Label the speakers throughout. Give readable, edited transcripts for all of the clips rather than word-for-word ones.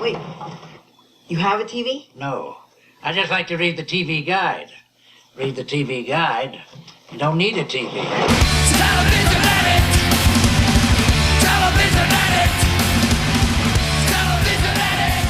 Speaker 1: Wait, you have a TV?
Speaker 2: No. I just like to read the TV guide. Read the TV guide. You don't need a TV.
Speaker 3: Television addict! Television addict! Television addict!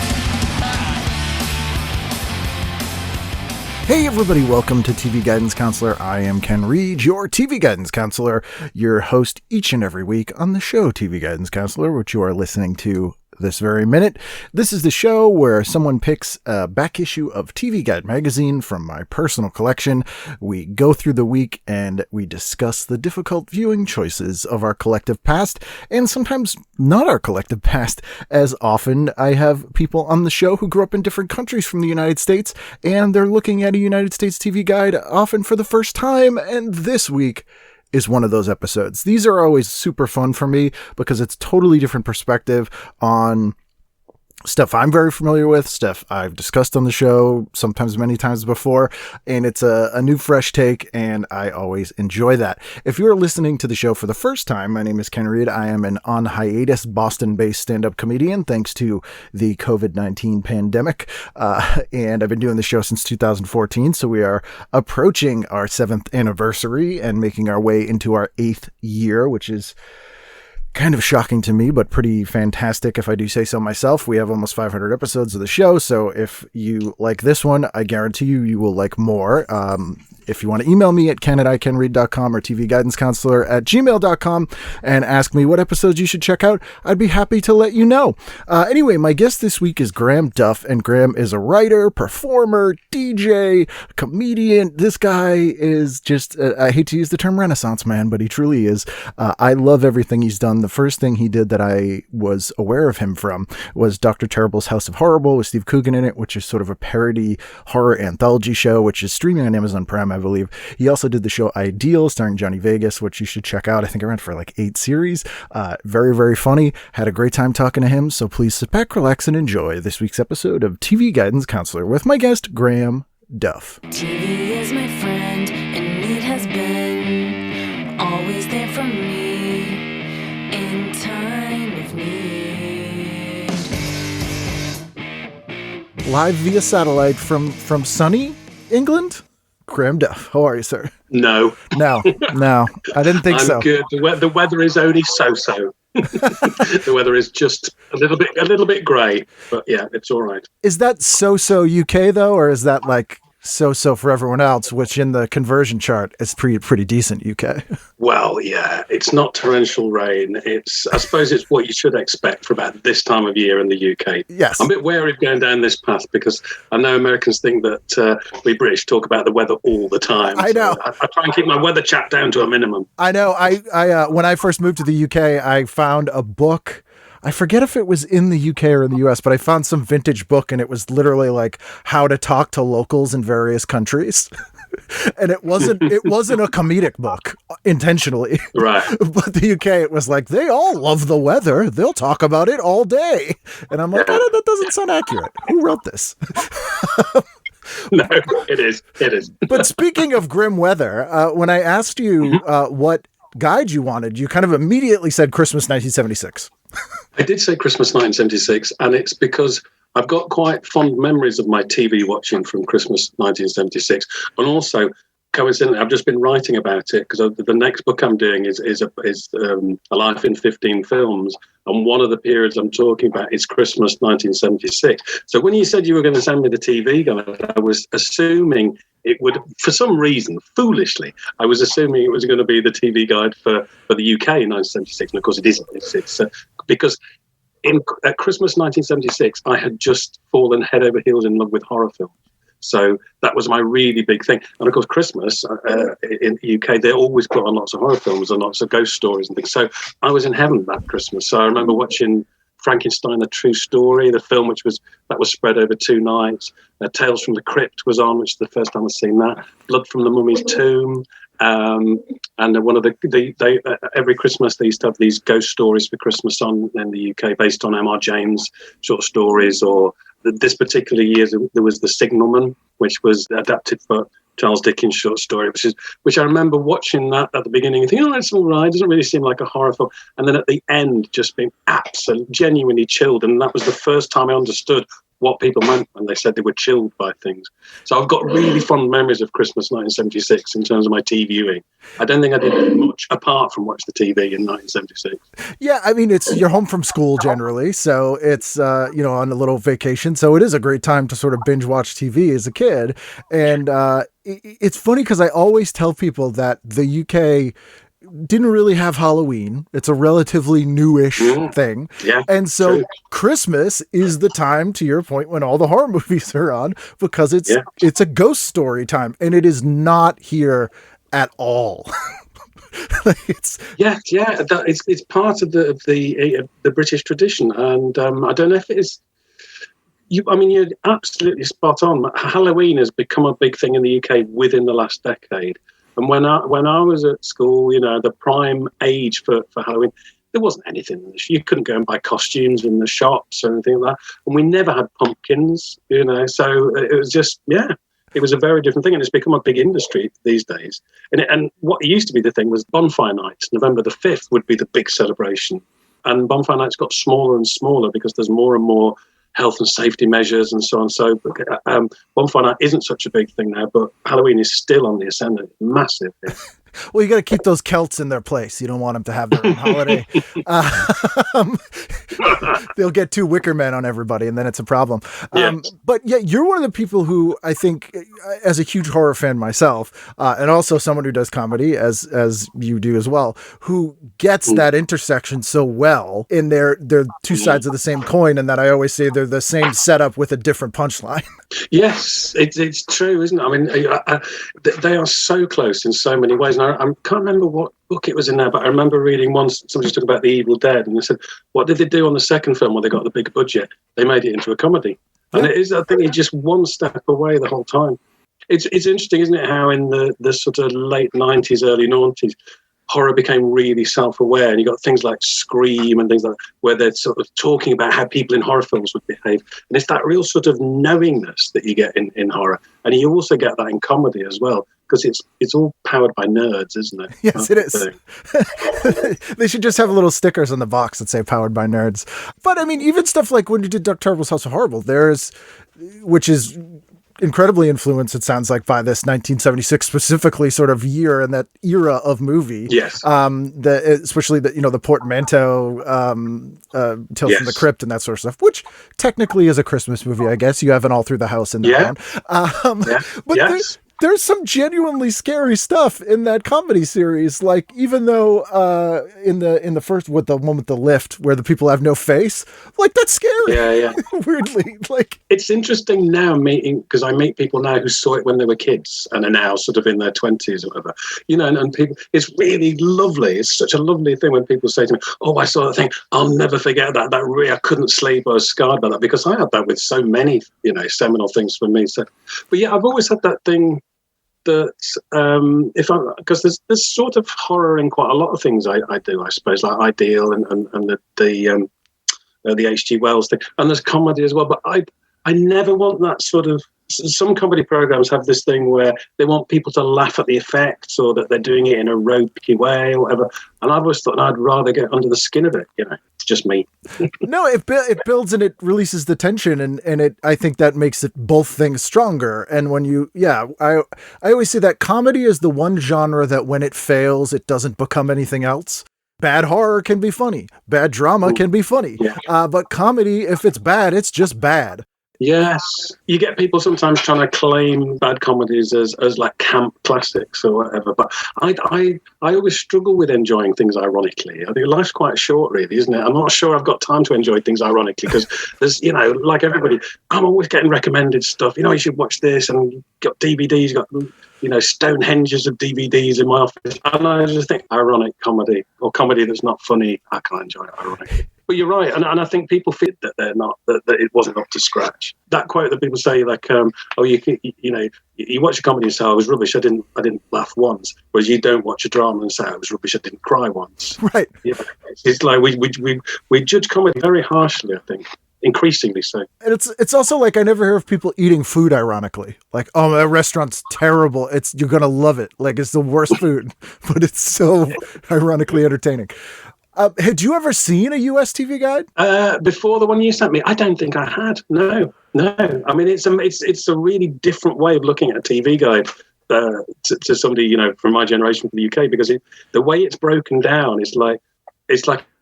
Speaker 4: Hey everybody, welcome to TV Guidance Counselor. I am Ken Reed, your TV Guidance Counselor, your host each and every week on the show TV Guidance Counselor, which you are listening to this very minute. This is the show where someone picks a back issue of TV Guide magazine from my personal collection. We go through the week and we discuss the difficult viewing choices of our collective past, and sometimes not our collective past. As often, I have people on the show who grew up in different countries from the United States, and they're looking at a United States TV Guide often for the first time, and this week is one of those episodes. These are always super fun for me because it's totally different perspective on stuff I'm very familiar with, stuff I've discussed on the show sometimes many times before, and it's a new fresh take, and I always enjoy that. If you're listening to the show for the first time, my name is Ken Reed. I am an on hiatus Boston-based stand-up comedian thanks to the COVID-19 pandemic, and I've been doing the show since 2014, so we are approaching our 7th anniversary and making our way into our 8th year, which is kind of shocking to me, but pretty fantastic if I do say so myself. We have almost 500 episodes of the show, so if you like this one, I guarantee you will like more. If you want to email me at ken@ikenread.com or tvguidancecounselor@gmail.com and ask me what episodes you should check out, I'd be happy to let you know. Anyway, my guest this week is Graham Duff, and Graham is a writer, performer, DJ, comedian. This guy is just, I hate to use the term Renaissance man, but he truly is. I love everything he's done. The first thing he did that I was aware of him from was Dr. Terrible's House of Horrible with Steve Coogan in it, which is sort of a parody horror anthology show, which is streaming on Amazon Prime, I believe. He also did the show Ideal, starring Johnny Vegas, which you should check out. I think I ran for like 8 series. Very, very funny. Had a great time talking to him. So please sit back, relax, and enjoy this week's episode of TV Guidance Counselor with my guest, Graham Duff.
Speaker 5: TV is my friend, and it has been always there for me in time of need.
Speaker 4: Live via satellite from sunny England, Graham Duff. How are you, sir?
Speaker 6: No,
Speaker 4: I didn't think so.
Speaker 6: I'm good. The weather is only so-so. The weather is just a little bit grey, but yeah, it's all right.
Speaker 4: Is that so-so UK though, or is that like so-so for everyone else, which in the conversion chart is pretty decent UK?
Speaker 6: Well, yeah, it's not torrential rain. I suppose it's what you should expect for about this time of year in the UK.
Speaker 4: Yes.
Speaker 6: I'm a bit wary of going down this path because I know Americans think that we British talk about the weather all the time.
Speaker 4: I know.
Speaker 6: So I try and keep my weather chat down to a minimum.
Speaker 4: I know. I when I first moved to the UK, I found a book. I forget if it was in the UK or in the US, but I found some vintage book, and it was literally like how to talk to locals in various countries. And it wasn't a comedic book intentionally.
Speaker 6: Right.
Speaker 4: But the UK, it was like, they all love the weather. They'll talk about it all day. And I'm like, that doesn't sound accurate. Who wrote this?
Speaker 6: No, it is.
Speaker 4: But speaking of grim weather, when I asked you what guide you wanted, you kind of immediately said Christmas 1976.
Speaker 6: I did say Christmas 1976, and it's because I've got quite fond memories of my TV watching from Christmas 1976, and also coincidentally, I've just been writing about it because the next book I'm doing is a life in 15 films, and one of the periods I'm talking about is Christmas 1976. So when you said you were going to send me the TV guide, I was assuming it would, for some reason, foolishly, I was assuming it was going to be the TV guide for the UK in 1976, and of course it isn't. It's because at Christmas 1976, I had just fallen head over heels in love with horror films. So that was my really big thing. And of course, Christmas in the UK, they always put on lots of horror films and lots of ghost stories and things. So I was in heaven that Christmas. So I remember watching Frankenstein, A True Story, the film that was spread over 2 nights. Tales from the Crypt was on, which is the first time I've seen that. Blood from the Mummy's Tomb. And one of every Christmas they used to have these ghost stories for Christmas on in the UK based on M.R. James short stories, or this particular year there was The Signalman, which was adapted for Charles Dickens short story, which I remember watching that at the beginning and thinking, oh, it's all right. It doesn't really seem like a horror film. And then at the end, just being absolutely, genuinely chilled. And that was the first time I understood what people meant when they said they were chilled by things. So I've got really fond memories of Christmas 1976 in terms of my TV viewing. I don't think I did much apart from watch the TV in 1976.
Speaker 4: Yeah, I mean, you're home from school generally, so it's, on a little vacation. So it is a great time to sort of binge watch TV as a kid. And it's funny because I always tell people that the UK didn't really have Halloween. It's a relatively newish thing.
Speaker 6: Yeah,
Speaker 4: and so
Speaker 6: true.
Speaker 4: Christmas is the time, to your point, when all the horror movies are on, because it's a ghost story time, and it is not here at all. It's part of the British tradition, and I don't know if it is. You're absolutely spot on. Halloween has become a big thing in the UK within the last decade. And when I was at school, the prime age for Halloween, there wasn't anything. You couldn't go and buy costumes in the shops or anything like that. And we never had pumpkins, So it was just, it was a very different thing. And it's become a big industry these days. And what used to be the thing was bonfire nights. November the 5th would be the big celebration. And bonfire nights got smaller and smaller because there's more and more health and safety measures and so on. So bonfire night isn't such a big thing now, but Halloween is still on the ascendant. Massive. Yeah. Well, you got to keep those Celts in their place. You don't want them to have their own holiday. They'll get two wicker men on everybody, and then it's a problem. But yeah, you're one of the people who I think, as a huge horror fan myself, and also someone who does comedy, as you do as well, who gets that intersection so well in they're two sides of the same coin, and that I always say they're the same setup with a different punchline.
Speaker 6: Yes, it's true, isn't it? I mean, they are so close in so many ways. And I can't remember what book it was in there, but I remember reading once somebody talking about The Evil Dead, and they said, what did they do on the second film when they got the big budget? They made it into a comedy. And it is, I think, it's just one step away the whole time. It's interesting, isn't it, how in the sort of late 90s, early 90s, horror became really self-aware, and you got things like Scream and things like that, where they're sort of talking about how people in horror films would behave. And it's that real sort of knowingness that you get in horror. And you also get that in comedy as well, because it's all powered by nerds, isn't it?
Speaker 4: Yes, it is. They should just have little stickers on the box that say powered by nerds. But I mean, even stuff like when you did Doug Terrible's House of Horrible, which is incredibly influenced, it sounds like, by this 1976 specifically sort of year and that era of movie.
Speaker 6: Yes.
Speaker 4: Especially the portmanteau, Tales from the Crypt and that sort of stuff, which technically is a Christmas movie, I guess. You have an All Through the House in that one. But there's some genuinely scary stuff in that comedy series. Like, even though in the first, with the one with the lift where the people have no face, like, that's scary. Yeah. Weirdly, like,
Speaker 6: it's interesting now because I meet people now who saw it when they were kids and are now sort of in their 20s or whatever. And people, it's really lovely. It's such a lovely thing when people say to me, "Oh, I saw that thing. I'll never forget that. That really, I couldn't sleep. I was scarred by that," because I had that with so many, seminal things for me. So, but yeah, I've always had that thing. That because there's sort of horror in quite a lot of things I do, I suppose, like Ideal and the H.G. Wells thing, and there's comedy as well. But I never want that sort of. Some comedy programs have this thing where they want people to laugh at the effects, or that they're doing it in a ropey way or whatever. And I've always thought I'd rather get under the skin of it. It's just me.
Speaker 4: No, it builds and it releases the tension, and I think that makes it both things stronger. And when I always say that comedy is the one genre that when it fails, it doesn't become anything else. Bad horror can be funny. Bad drama can be funny. Yeah. But comedy, if it's bad, it's just bad.
Speaker 6: Yes, you get people sometimes trying to claim bad comedies as like camp classics or whatever. But I always struggle with enjoying things ironically. I think life's quite short, really, isn't it? I'm not sure I've got time to enjoy things ironically because there's, like everybody, I'm always getting recommended stuff. You should watch this, and you've got DVDs, got Stonehenges of DVDs in my office, and I just think ironic comedy or comedy that's not funny, I can't enjoy it ironically. But you're right, and I think people feel that they're not, that it wasn't up to scratch. That quote that people say, like, you watch a comedy and say, "Oh, it was rubbish. I didn't laugh once," whereas you don't watch a drama and say, "Oh, it was rubbish. I didn't cry once."
Speaker 4: Right.
Speaker 6: It's like we judge comedy very harshly, I think. increasingly so.
Speaker 4: And it's also like I never hear of people eating food ironically. Like, oh, that restaurant's terrible. You're gonna love it. Like it's the worst food, but it's so ironically entertaining. Had you ever seen a US TV guide?
Speaker 6: Before the one you sent me, I don't think I had. No. I mean, it's a really different way of looking at a TV guide to somebody from my generation from the UK, because the way it's broken down is like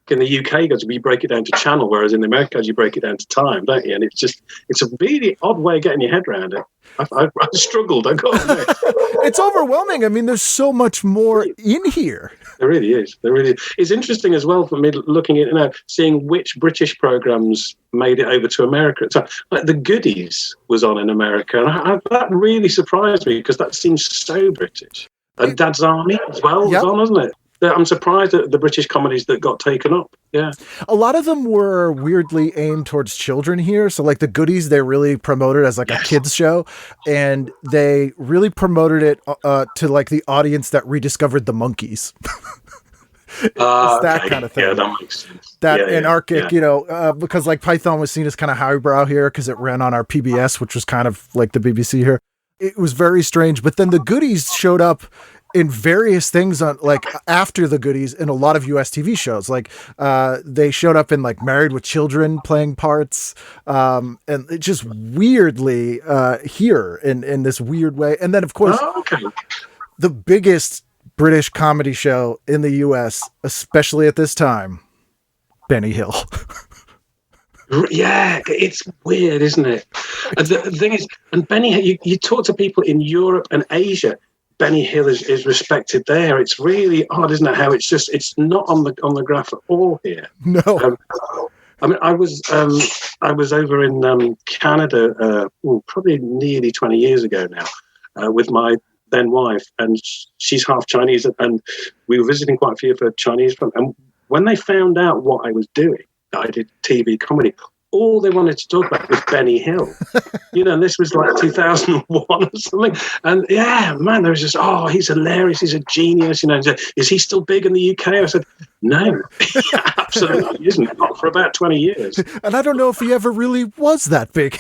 Speaker 6: in the UK, because you break it down to channel, whereas in the Americas you break it down to time, don't you? And it's a really odd way of getting your head around it. I've struggled. I got to admit.
Speaker 4: It's overwhelming. I mean, there's so much more in here.
Speaker 6: There really is. It's interesting as well for me looking at seeing which British programs made it over to America. So, like The Goodies was on in America, and that really surprised me because that seems so British. And Dad's Army as well was on, wasn't it? I'm surprised at the British comedies that got taken up. Yeah.
Speaker 4: A lot of them were weirdly aimed towards children here. So like The Goodies, they really promoted as like a kids show, and they really promoted it to like the audience that rediscovered the monkeys. It's that kind of thing.
Speaker 6: Yeah, that makes sense.
Speaker 4: That anarchic, because like Python was seen as kind of highbrow here because it ran on our PBS, which was kind of like the BBC here. It was very strange. But then The Goodies showed up in various things on like after The Goodies in a lot of US TV shows. Like they showed up in like Married with Children playing parts, and it just weirdly here in this weird way. And then of course the biggest British comedy show in the US, especially at this time, Benny Hill.
Speaker 6: Yeah, it's weird, isn't it? The thing is, and Benny, you talk to people in Europe and Asia, Benny Hill is respected there. It's really odd, isn't it? How it's not on the graph at all here.
Speaker 4: No.
Speaker 6: I mean, I was over in Canada, probably nearly 20 years ago now, with my then wife, and she's half Chinese, and we were visiting quite a few of her Chinese friends. And when they found out what I was doing, that I did TV comedy, all they wanted to talk about was Benny Hill. And this was like 2001 or something. And yeah, man, there was just, he's hilarious. He's a genius. Is he still big in the UK? I said, no, absolutely he isn't. Not for about 20 years.
Speaker 4: And I don't know if he ever really was that big.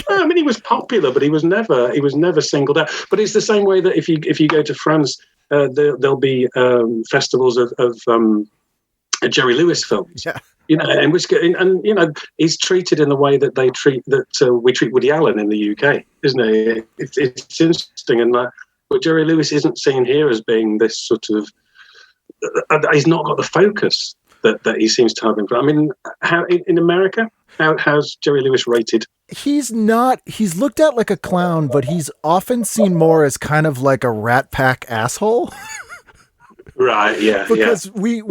Speaker 6: I mean, he was popular, but he was never singled out. But it's the same way that if you go to France, there'll be festivals of Jerry Lewis films. Yeah. And he's treated in the way that we treat Woody Allen in the UK, isn't he? It's interesting, and but Jerry Lewis isn't seen here as being this sort of. He's not got the focus that he seems to have in. I mean, how in America, how's Jerry Lewis rated?
Speaker 4: He's not. He's looked at like a clown, but he's often seen more as kind of like a Rat Pack asshole.
Speaker 6: Right. Yeah.
Speaker 4: Because we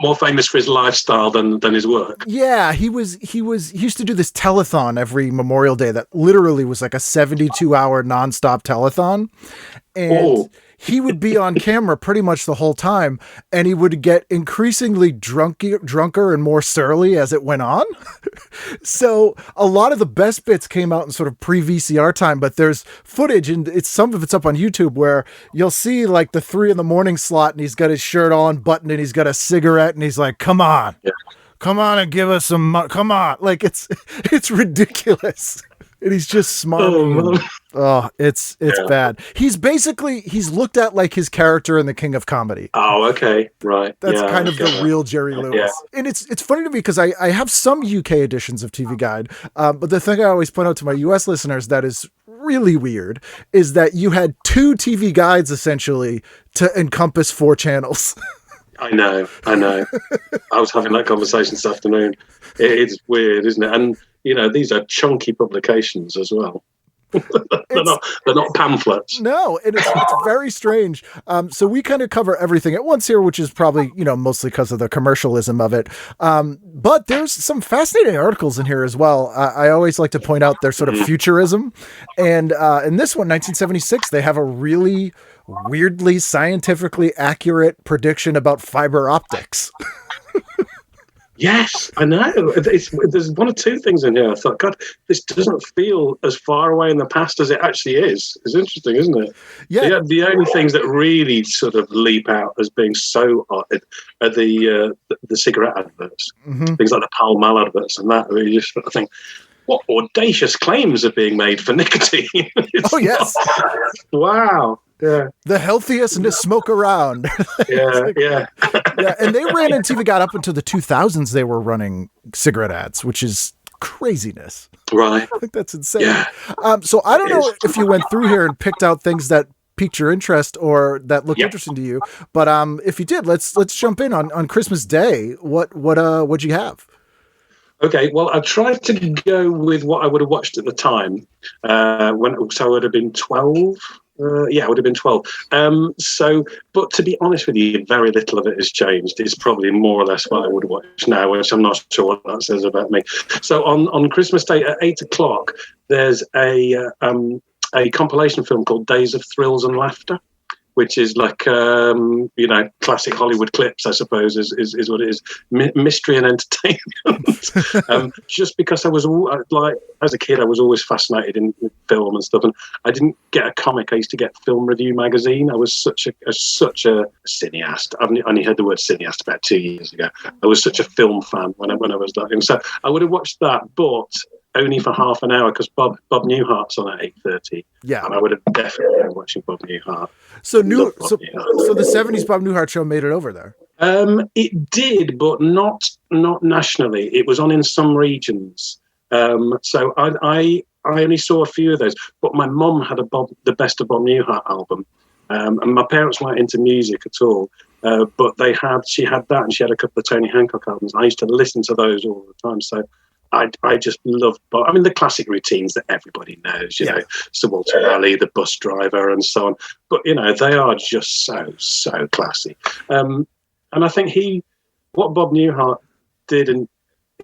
Speaker 6: more famous for his lifestyle than his work.
Speaker 4: Yeah, he used to do this telethon every Memorial Day that literally was like a 72-hour nonstop telethon, and he would be on camera pretty much the whole time, and he would get increasingly drunker and more surly as it went on. So a lot of the best bits came out in sort of pre-VCR time, but there's footage, and some of it's up on YouTube, where you'll see like the 3 a.m. slot, and he's got his shirt all unbuttoned, and he's got a cigarette, and he's like, come on. Yeah. Come on and give us some money. Come on. Like it's ridiculous. And he's just smiling. It's bad. He's looked at like his character in The King of Comedy.
Speaker 6: Oh, okay. Right.
Speaker 4: That's kind of the real Jerry Lewis. Yeah. And it's funny to me because I have some UK editions of TV Guide. But the thing I always point out to my US listeners that is really weird is that you had 2 TV guides essentially to encompass 4 channels.
Speaker 6: I know. I was having that conversation this afternoon. It's weird, isn't it? And these are chunky publications as well. they're not pamphlets.
Speaker 4: No, and it's very strange. So we kind of cover everything at once here, which is probably, mostly because of the commercialism of it. But there's some fascinating articles in here as well. I always like to point out their sort of futurism. And in this one, 1976, they have a really weirdly scientifically accurate prediction about fiber optics.
Speaker 6: Yes, I know. There's one or two things in here. I thought, God, this doesn't feel as far away in the past as it actually is. It's interesting, isn't it?
Speaker 4: Yeah.
Speaker 6: The only things that really sort of leap out as being so odd are the cigarette adverts, things like the Pall Mall adverts, and that. Where you just sort of think, what audacious claims are being made for nicotine?
Speaker 4: Oh yes.
Speaker 6: Wow. Yeah.
Speaker 4: The healthiest to smoke around.
Speaker 6: Yeah, yeah.
Speaker 4: Yeah, and they ran in TV Guide up until the 2000s. They were running cigarette ads, which is craziness.
Speaker 6: Right.
Speaker 4: I think that's insane.
Speaker 6: Yeah.
Speaker 4: So I don't know if you went through here and picked out things that piqued your interest or that looked interesting to you, but if you did, let's jump in on Christmas Day. What'd you have?
Speaker 6: Okay, well, I tried to go with what I would have watched at the time. So I would have been 12. I would have been 12. But to be honest with you, very little of it has changed. It's probably more or less what I would watch now, which I'm not sure what that says about me. So on Christmas Day at 8:00, there's a compilation film called Days of Thrills and Laughter, which is like, classic Hollywood clips, I suppose, is what it is. Mystery and entertainment. Just because I was, as a kid, I was always fascinated in film and stuff. And I didn't get a comic. I used to get Film Review magazine. I was such a cineast. I've only heard the word cineast about 2 years ago. I was such a film fan when I was that young. So I would have watched that, but only for half an hour because Bob Newhart's on at 8:30. Yeah, and I would have definitely been watching Bob Newhart.
Speaker 4: So the 70s Bob Newhart show made it over there.
Speaker 6: It did, but not nationally. It was on in some regions. So I only saw a few of those. But my mum had the Best of Bob Newhart album, and my parents weren't into music at all. But she had that, and she had a couple of Tony Hancock albums. I used to listen to those all the time. So I just loved Bob. I mean, the classic routines that everybody knows, you know, Sir Walter Raleigh, the bus driver, and so on. But, you know, they are just so classy. And I think what Bob Newhart did, and,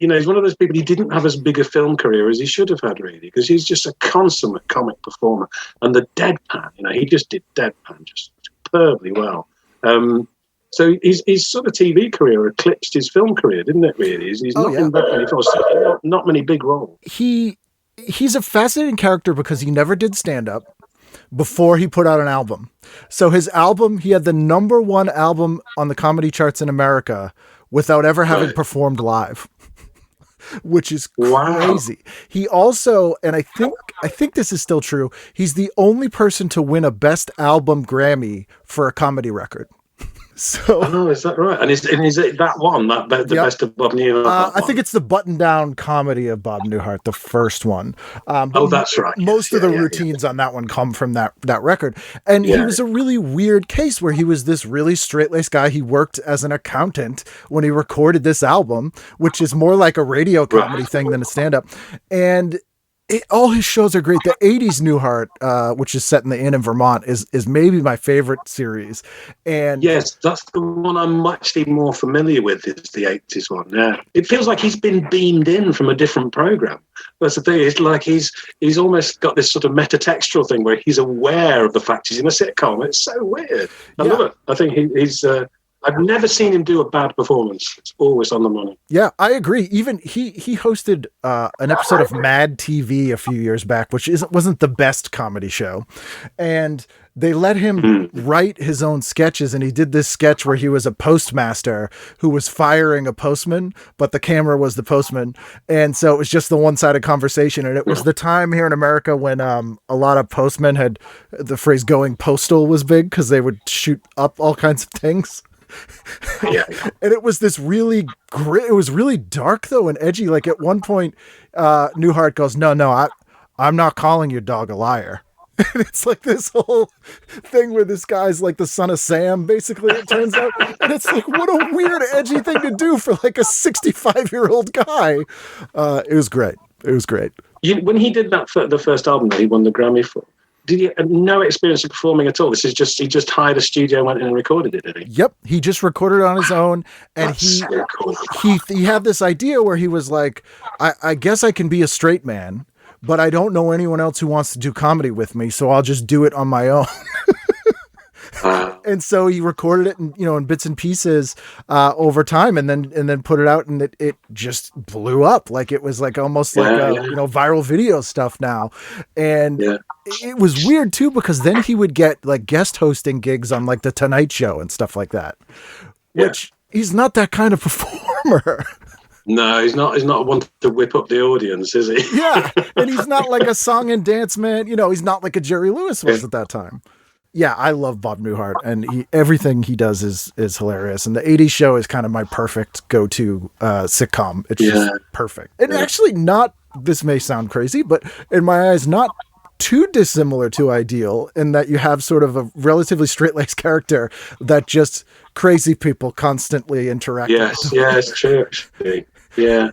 Speaker 6: you know, he's one of those people, he didn't have as big a film career as he should have had, really, because he's just a consummate comic performer. And the deadpan, you know, he just did deadpan just superbly well. So his sort of TV career eclipsed his film career, didn't it, really? He's not in that many films, not many big roles.
Speaker 4: He's a fascinating character because he never did stand-up before he put out an album. So his album, he had the #1 album on the comedy charts in America without ever having performed live, which is crazy. He also, and I think this is still true, he's the only person to win a Best Album Grammy for a comedy record. So,
Speaker 6: is that right? And is it that one, the Best of Bob Newhart?
Speaker 4: I think it's the button-down comedy of Bob Newhart, the first one.
Speaker 6: That's right.
Speaker 4: Most of the routines on that one come from that record. And he was a really weird case where he was this really straight-laced guy. He worked as an accountant when he recorded this album, which is more like a radio comedy thing than a stand-up. And all his shows are great. The 80s Newhart, which is set in the inn in Vermont, is maybe my favorite series. And
Speaker 6: yes, that's the one I'm actually more familiar with, is the 80s one. Yeah, it feels like he's been beamed in from a different program. That's the thing. It's like he's almost got this sort of metatextual thing where he's aware of the fact he's in a sitcom. It's so weird. I love it. I think he's. I've never seen him do a bad performance. It's always on the money.
Speaker 4: Yeah, I agree. Even he hosted an episode of Mad TV a few years back, which wasn't the best comedy show. And they let him write his own sketches. And he did this sketch where he was a postmaster who was firing a postman, but the camera was the postman. And so it was just the one-sided conversation. And it was the time here in America when a lot of postmen had the phrase going postal was big because they would shoot up all kinds of things. And it was this really it was really dark though and edgy. Like at one point Newhart goes, no, I'm not calling your dog a liar. And it's like this whole thing where this guy's like the son of Sam, basically, it turns out. And it's like, what a weird edgy thing to do for like a 65-year-old guy. It was great.
Speaker 6: When he did that for the first album that he won the Grammy for, did he have no experience of performing at all? This is just, he just hired a studio and went in and recorded it, did he?
Speaker 4: Yep. He just recorded on his own. And he had this idea where he was like, I guess I can be a straight man, but I don't know anyone else who wants to do comedy with me, so I'll just do it on my own. And so he recorded it in bits and pieces over time, and then put it out, and it just blew up. Like it was like almost like viral video stuff now. And it was weird too, because then he would get like guest hosting gigs on like the Tonight Show and stuff like that, which he's not that kind of performer.
Speaker 6: No, he's not one to whip up the audience, is he?
Speaker 4: Yeah, and he's not like a song and dance man. He's not like a Jerry Lewis was at that time. Yeah, I love Bob Newhart, and everything he does is hilarious. And the 80s Show is kind of my perfect go-to sitcom. It's just perfect. And actually this may sound crazy, but in my eyes, not too dissimilar to Ideal, in that you have sort of a relatively straight-laced character that just crazy people constantly interact with.
Speaker 6: Yes, true. Yeah.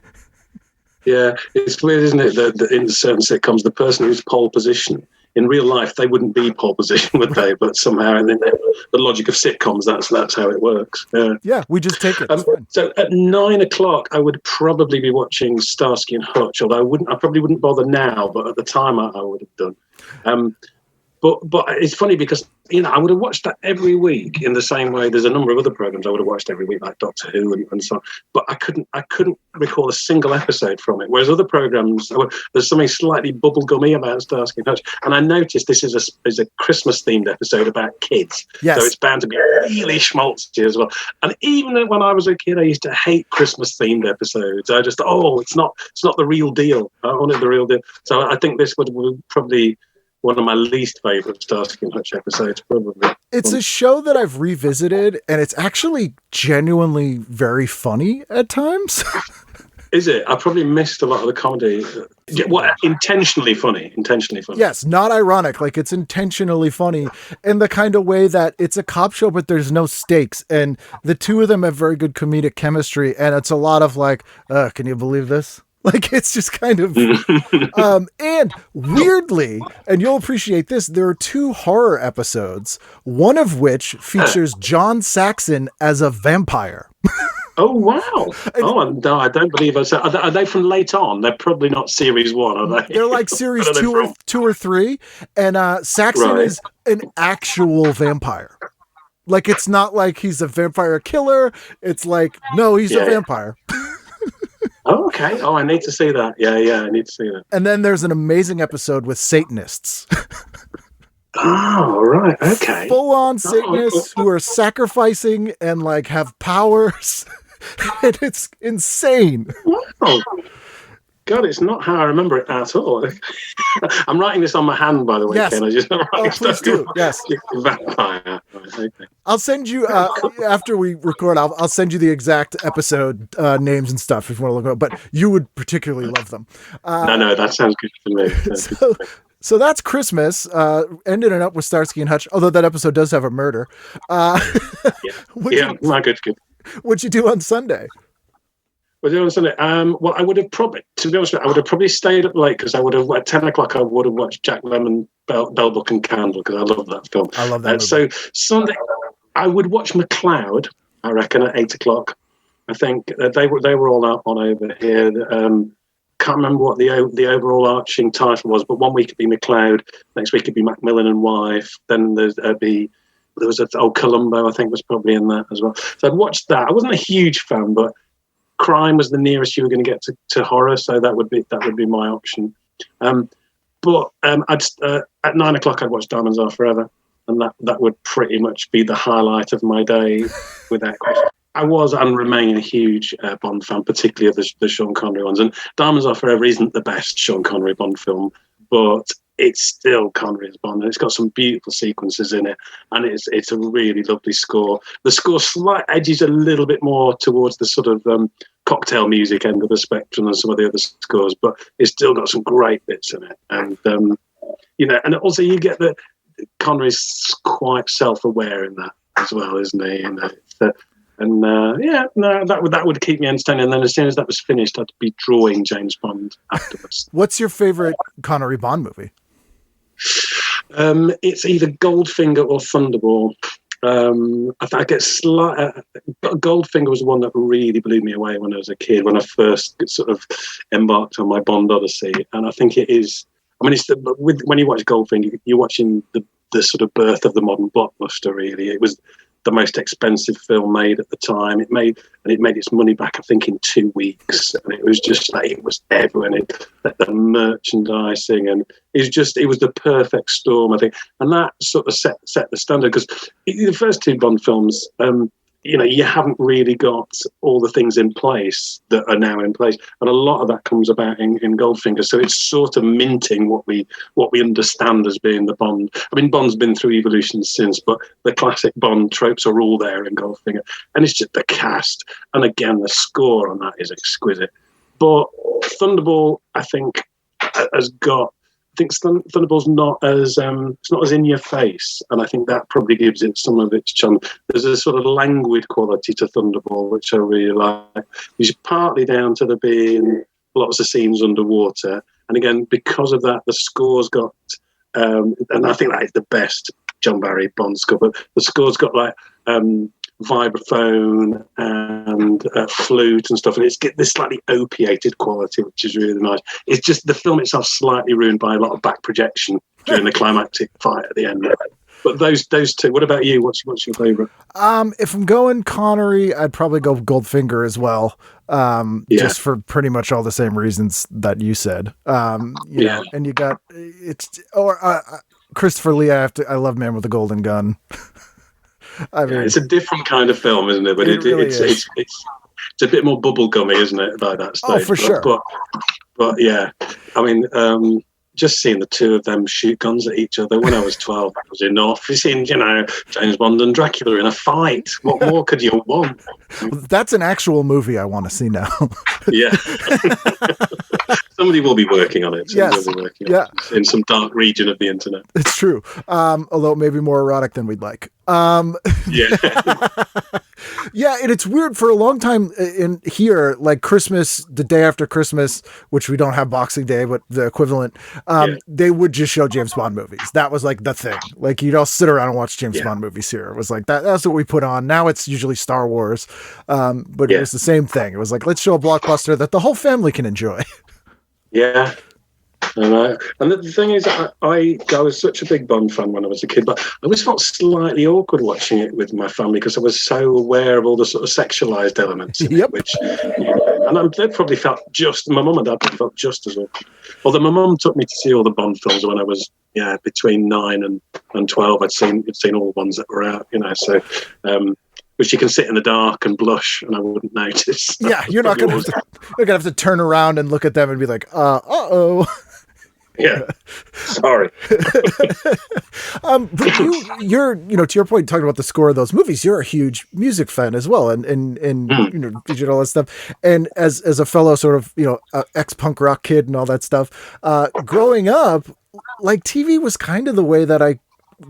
Speaker 6: It's weird, isn't it, that in certain sitcoms, the person who's pole position, in real life, they wouldn't be pole position, would they? But somehow, in the logic of sitcoms, that's how it works.
Speaker 4: Yeah, we just take it.
Speaker 6: So at 9 o'clock, I would probably be watching Starsky and Hutch, although I probably wouldn't bother now, but at the time I would have done. But it's funny because, I would have watched that every week in the same way. There's a number of other programs I would have watched every week, like Doctor Who and so on. But I couldn't recall a single episode from it. Whereas other programs, there's something slightly bubblegummy about Starsky and Hutch. And I noticed this is a Christmas-themed episode about kids.
Speaker 4: Yes.
Speaker 6: So it's bound to be really schmaltzy as well. And even when I was a kid, I used to hate Christmas-themed episodes. I just thought, it's not the real deal. I wanted the real deal. So I think this would probably one of my least favorite Starsky and Hutch episodes, probably.
Speaker 4: It's a show that I've revisited, and it's actually genuinely very funny at times.
Speaker 6: Is it? I probably missed a lot of the comedy. Intentionally funny? Intentionally funny.
Speaker 4: Yes, not ironic. Like, it's intentionally funny in the kind of way that it's a cop show, but there's no stakes. And the two of them have very good comedic chemistry, and it's a lot of like, can you believe this? Like, it's just kind of, and weirdly, and you'll appreciate this, there are 2 horror episodes, one of which features John Saxon as a vampire.
Speaker 6: Oh, wow. No, I don't believe it. Are they from late on? They're probably not series 1, are they?
Speaker 4: They're like series 2 or 3, and Saxon is an actual vampire. Like, it's not like he's a vampire killer. It's like, no, he's a vampire.
Speaker 6: Oh, okay. Oh, I need to see that. Yeah, I need to see that.
Speaker 4: And then there's an amazing episode with Satanists.
Speaker 6: Oh, right. Okay.
Speaker 4: Full-on Satanists who are sacrificing and like have powers. And it's insane.
Speaker 6: Wow. God, it's not how I remember it at all. I'm writing this on my hand, by the way,
Speaker 4: yes.
Speaker 6: Ken. I just
Speaker 4: please do. Yes.
Speaker 6: Vampire. Okay.
Speaker 4: I'll send you, after we record, I'll send you the exact episode names and stuff if you want to look up, but you would particularly love them.
Speaker 6: No, that sounds good to me.
Speaker 4: So that's Christmas. Ended it up with Starsky and Hutch, although that episode does have a murder.
Speaker 6: Good.
Speaker 4: What'd you do on Sunday?
Speaker 6: Well, on Sunday, well, I would have probably, to be honest with you, I would have probably stayed up late because I would have, at 10 o'clock, I would have watched Jack Lemmon, Bell Book and Candle, because I love that film.
Speaker 4: I love that
Speaker 6: So Sunday, I would watch McLeod, I reckon, at 8 o'clock. I think they were all out on over here. Can't remember what the overall arching title was, but one week it'd be McLeod, next week it'd be Macmillan and Wife, then there was Columbo, I think, was probably in that as well. So I'd watched that. I wasn't a huge fan, but crime was the nearest you were going to get to horror, so that would be my option. But at 9 o'clock I'd watch Diamonds Are Forever, and that would pretty much be the highlight of my day, without question. I was and remain a huge Bond fan, particularly of the Sean Connery ones. And Diamonds Are Forever isn't the best Sean Connery Bond film, but it's still Connery's Bond, and it's got some beautiful sequences in it, and it's a really lovely score. The score slight edges a little bit more towards the sort of cocktail music end of the spectrum than some of the other scores, but it's still got some great bits in it. And and also you get that Connery's quite self-aware in that as well, isn't he? That would keep me entertained. And then as soon as that was finished, I'd be drawing James Bond afterwards.
Speaker 4: What's your favorite Connery Bond movie?
Speaker 6: It's either Goldfinger or Thunderball. I get Goldfinger was the one that really blew me away when I was a kid, when I first sort of embarked on my Bond odyssey. And I think it is. I mean, when you watch Goldfinger, you're watching the the sort of birth of the modern blockbuster. Really, it was the most expensive film made at the time. It made its money back, I think, in 2 weeks, and it was just like, it was everywhere. The merchandising, and it was the perfect storm, I think, and that sort of set the standard, because the first 2 Bond films, you haven't really got all the things in place that are now in place, and a lot of that comes about in Goldfinger. So it's sort of minting what we understand as being the Bond. I mean, Bond's been through evolution since, but the classic Bond tropes are all there in Goldfinger, and it's just the cast, and again, the score on that is exquisite. But Thunderball, I think, has got. I think Thunderball's not as it's not as in your face, and I think that probably gives it some of its charm. There's a sort of languid quality to Thunderball, which I really like. It's partly down to there being lots of scenes underwater, and again, because of that, the score's got, and I think that is the best John Barry Bond score. But the score's got like vibraphone and flute and stuff, and it's get this slightly opiated quality, which is really nice. It's just the film itself slightly ruined by a lot of back projection during the climactic fight at the end. But those 2. What about you? What's your favourite?
Speaker 4: If I'm going Connery, I'd probably go Goldfinger as well. Just for pretty much all the same reasons that you said. You know, and you got Christopher Lee. I love Man with the Golden Gun. I mean,
Speaker 6: it's a different kind of film, isn't it? But it's a bit more bubblegummy, isn't it, by that stage?
Speaker 4: Oh, for sure.
Speaker 6: But yeah, I mean, just seeing the 2 of them shoot guns at each other when I was 12 was enough. You've seen, James Bond and Dracula in a fight. What more could you want?
Speaker 4: That's an actual movie I want to see now.
Speaker 6: Yeah. Somebody will be working on it.
Speaker 4: Yes.
Speaker 6: Will be working on it in some dark region of the internet.
Speaker 4: It's true. Although maybe more erotic than we'd like.
Speaker 6: Yeah.
Speaker 4: Yeah, and it's weird for a long time in here, like Christmas, the day after Christmas, which we don't have Boxing Day, but the equivalent, they would just show James Bond movies. That was like the thing. Like you'd all sit around and watch James Bond movies here. It was like that's what we put on. Now it's usually Star Wars. But it was the same thing. It was like, let's show a blockbuster that the whole family can enjoy.
Speaker 6: Yeah. And the thing is, I was such a big Bond fan when I was a kid, but I always felt slightly awkward watching it with my family because I was so aware of all the sort of sexualized elements.
Speaker 4: Yep.
Speaker 6: Which, and they probably felt my mum and dad probably felt just as awkward. Although my mum took me to see all the Bond films when I was between 9 and 12. I'd seen all the ones that were out, so. Which you can sit in the dark and blush, and I wouldn't notice.
Speaker 4: Yeah, you're not going to have to turn around and look at them and be like, uh-oh.
Speaker 6: Yeah, sorry.
Speaker 4: But you're, to your point, talking about the score of those movies, you're a huge music fan as well, and digital all that stuff. And as a fellow sort of, ex-punk rock kid and all that stuff, growing up, like TV was kind of the way that I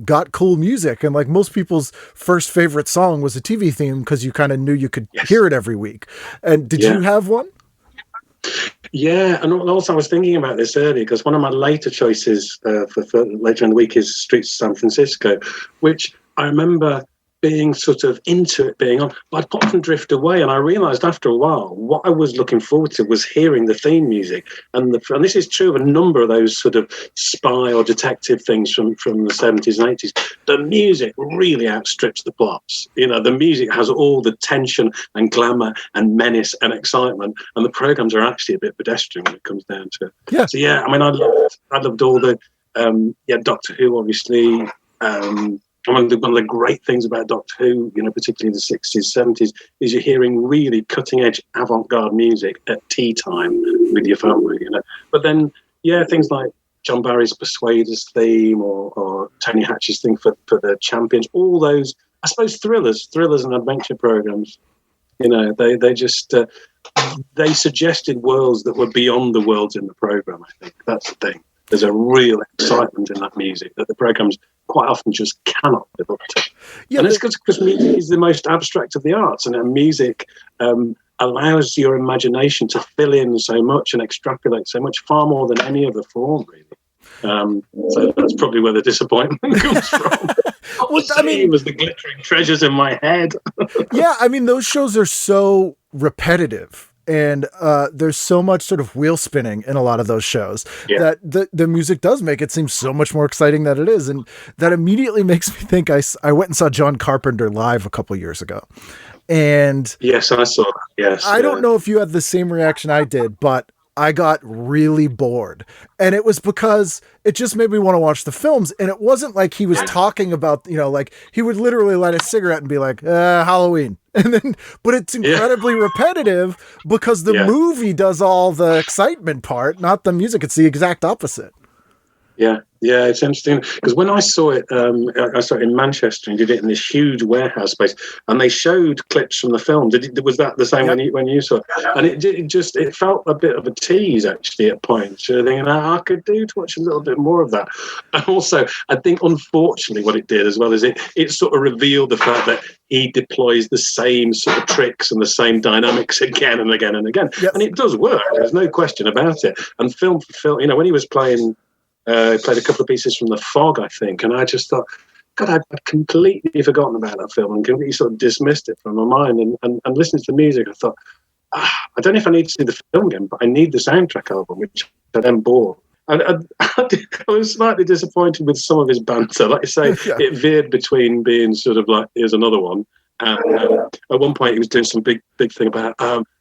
Speaker 4: got cool music, and like most people's first favorite song was a TV theme because you kind of knew you could hear it every week. And did you have one?
Speaker 6: Yeah, and also I was thinking about this earlier because one of my later choices for later in the week is Streets of San Francisco, which I remember being sort of into it being on, but I'd often drift away, and I realised after a while what I was looking forward to was hearing the theme music, and this is true of a number of those sort of spy or detective things from the 70s and 80s. The music really outstrips the plots. The music has all the tension and glamour and menace and excitement, and the programmes are actually a bit pedestrian when it comes down to it. Yeah. So yeah, I mean, I loved all the Doctor Who, obviously. One of the great things about Doctor Who, particularly in the 60s, 70s, is you're hearing really cutting-edge avant-garde music at tea time with your family, But then, things like John Barry's Persuaders theme or Tony Hatch's thing for the Champions, all those, I suppose, thrillers and adventure programs, they just, they suggested worlds that were beyond the worlds in the program, I think. That's the thing. There's a real excitement in that music that the programs quite often just cannot live up to. Yeah, and it's because music is the most abstract of the arts, and music allows your imagination to fill in so much and extrapolate so much, far more than any other form, really. So that's probably where the disappointment comes from. It was the glittering treasures in my head.
Speaker 4: Yeah, I mean, those shows are so repetitive. and there's so much sort of wheel spinning in a lot of those shows that the music does make it seem so much more exciting than it is. And that immediately makes me think I went and saw John Carpenter live a couple years ago. And
Speaker 6: yes, I saw that. Yes.
Speaker 4: I don't know if you had the same reaction I did, but I got really bored. And it was because it just made me want to watch the films. And it wasn't like he was talking about, like he would literally light a cigarette and be like, Halloween. And then, but it's incredibly repetitive because the movie does all the excitement part, not the music. It's the exact opposite.
Speaker 6: Yeah, it's interesting because when I saw it, I saw it in Manchester and did it in this huge warehouse space, and they showed clips from the film. Was that the same when you saw it? And it felt a bit of a tease actually at points. You're thinking, I could do to watch a little bit more of that. And also, I think unfortunately what it did as well is it sort of revealed the fact that he deploys the same sort of tricks and the same dynamics again and again and again, and it does work. There's no question about it. And film, when he was playing. Played a couple of pieces from The Fog, I think, and I just thought, God, I'd completely forgotten about that film and completely sort of dismissed it from my mind. And listening to the music, I thought, I don't know if I need to see the film again, but I need the soundtrack album, which I then bought. I was slightly disappointed with some of his banter. Like you say, it veered between being sort of like, here's another one. And at one point, he was doing some big thing about,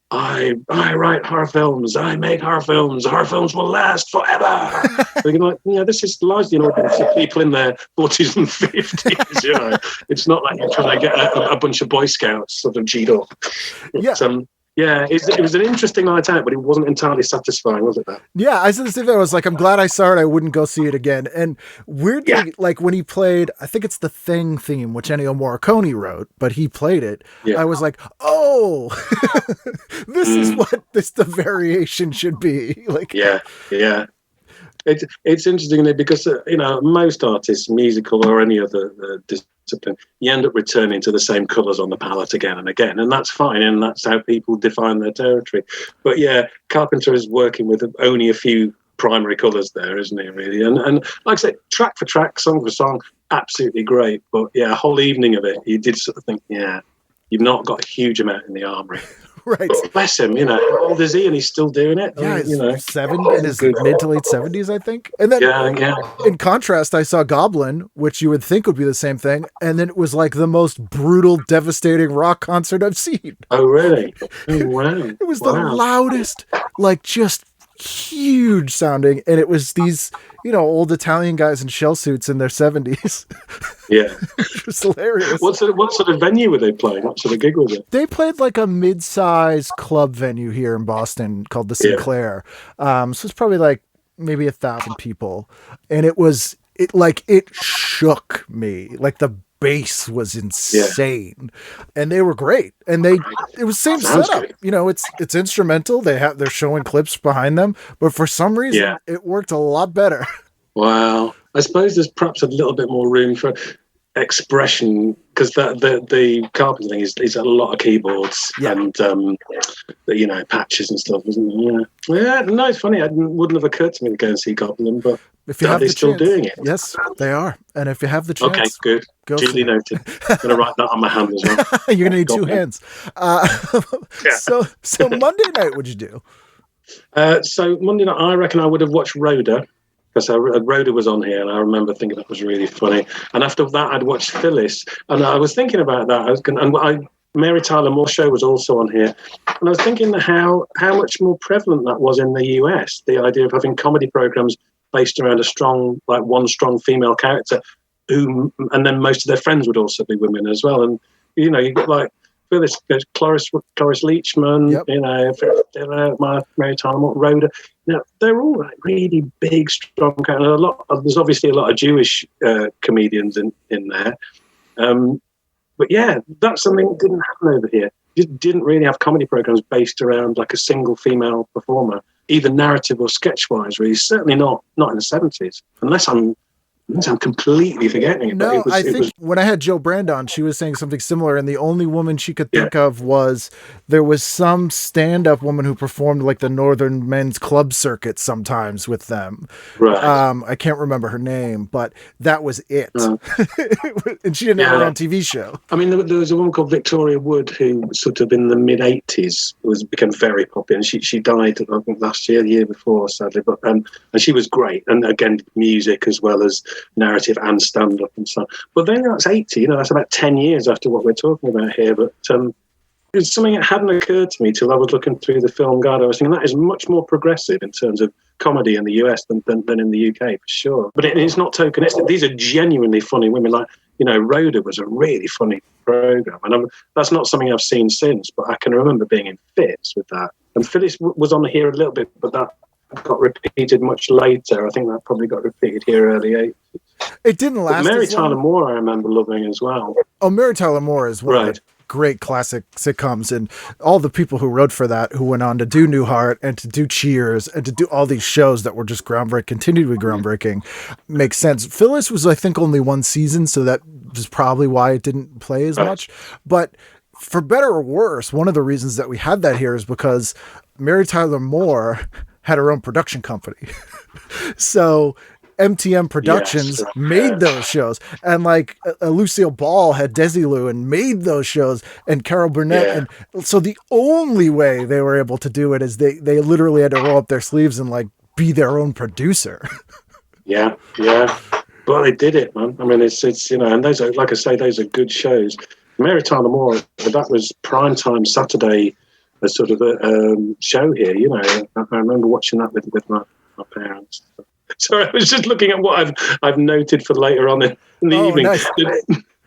Speaker 6: I write horror films. I make horror films. Horror films will last forever. This is largely an audience of people in their 40s and 50s. It's not like you're trying to get a bunch of Boy Scouts sort of G'd up. It was an interesting night out, but it wasn't entirely satisfying, was it? That?
Speaker 4: Yeah, I said the same thing. I was like, I'm glad I saw it. I wouldn't go see it again. And weirdly, like when he played, I think it's the Thing theme, which Ennio Morricone wrote, but he played it. Yeah. I was like, oh, this is what the variation should be. Like,
Speaker 6: yeah. It's interesting because most artists, musical or any other discipline, you end up returning to the same colours on the palette again and again, and that's fine, and that's how people define their territory. But Carpenter is working with only a few primary colours there, isn't he? Really, and like I say, track for track, song for song, absolutely great. But a whole evening of it, you did sort of think, you've not got a huge amount in the armoury.
Speaker 4: Right.
Speaker 6: But bless him, how old is he and he's still doing it?
Speaker 4: Yeah, he's in his mid to late 70s, I think. And then in contrast, I saw Goblin, which you would think would be the same thing, and then it was like the most brutal, devastating rock concert I've seen.
Speaker 6: Oh, really? Oh, wow.
Speaker 4: It was the loudest, like just huge sounding, and it was these old Italian guys in shell suits in their 70s.
Speaker 6: Yeah.
Speaker 4: It was hilarious.
Speaker 6: What sort of venue were they playing? What sort of gig was it?
Speaker 4: They played like a mid-size club venue here in Boston called the Sinclair. So it's probably like maybe 1,000 people, and it shook me. Like the bass was insane, and they were great. And it was same setup. Good. It's instrumental. They're showing clips behind them, but for some reason it worked a lot better. Wow.
Speaker 6: I suppose there's perhaps a little bit more room for expression because the Carpenter thing is a lot of keyboards and patches and stuff, isn't it? Yeah. No, it's funny. It wouldn't have occurred to me to go and see Goblin, but
Speaker 4: if you have
Speaker 6: they're still doing it.
Speaker 4: Yes, they are. And if you have the chance,
Speaker 6: okay, good. Duly noted. I'm going to write that on my hand as well.
Speaker 4: You're going to need two hands. So Monday night, what'd you do?
Speaker 6: So Monday night, I reckon I would have watched Rhoda. Because Rhoda was on here, and I remember thinking that was really funny. And after that, I'd watched Phyllis, and I was thinking about that. Mary Tyler Moore Show was also on here, and I was thinking how much more prevalent that was in the US. The idea of having comedy programs based around one strong female character, and then most of their friends would also be women as well. And you get like Phyllis, Cloris Leachman, Mary Tyler Moore, Rhoda. They're all like really big, strong characters. There's obviously a lot of Jewish comedians in there. But that's something that didn't happen over here. You didn't really have comedy programs based around like a single female performer, either narrative or sketch-wise, really. Certainly not in the 70s, unless I'm I'm completely forgetting it.
Speaker 4: No, I think when I had Joe Brand on, she was saying something similar, and the only woman she could think of was there was some stand-up woman who performed like the Northern Men's Club circuit sometimes with them.
Speaker 6: Right.
Speaker 4: I can't remember her name, but that was it. And she didn't have her own TV show.
Speaker 6: I mean, there was a woman called Victoria Wood who sort of in the mid-'80s became very popular, and she died, I think, last year, the year before, sadly. But and she was great, and again, music as well as narrative and stand-up and so on. But then that's 80, that's about 10 years after what we're talking about here. But it's something that hadn't occurred to me till I was looking through the film Godot. I was thinking that is much more progressive in terms of comedy in the US than in the UK, for sure. But it's not tokenistic. These are genuinely funny women. Like, Rhoda was a really funny program. And that's not something I've seen since, but I can remember being in fits with that. And Phyllis was on here a little bit, but that got repeated much later. I think that probably got repeated here early 80s.
Speaker 4: It didn't last.
Speaker 6: But Mary Tyler Moore I remember loving as well.
Speaker 4: Oh, Mary Tyler Moore is one of the great classic sitcoms, and all the people who wrote for that, who went on to do Newhart and to do Cheers and to do all these shows that were just groundbreaking, continue to be groundbreaking, makes sense. Phyllis was, I think, only one season, so that was probably why it didn't play as much. But for better or worse, one of the reasons that we had that here is because Mary Tyler Moore had her own production company. So MTM Productions made those shows, and like Lucille Ball had Desilu and made those shows, and Carol Burnett. And so the only way they were able to do it is they literally had to roll up their sleeves and like be their own producer. Yeah.
Speaker 6: But they did it, man. I mean, it's and those are, like I say, those are good shows. Mary Tyler Moore, that was primetime Saturday, a sort of a show here. I remember watching that with my parents. Sorry, I was just looking at what I've noted for later on in the evening. Nice.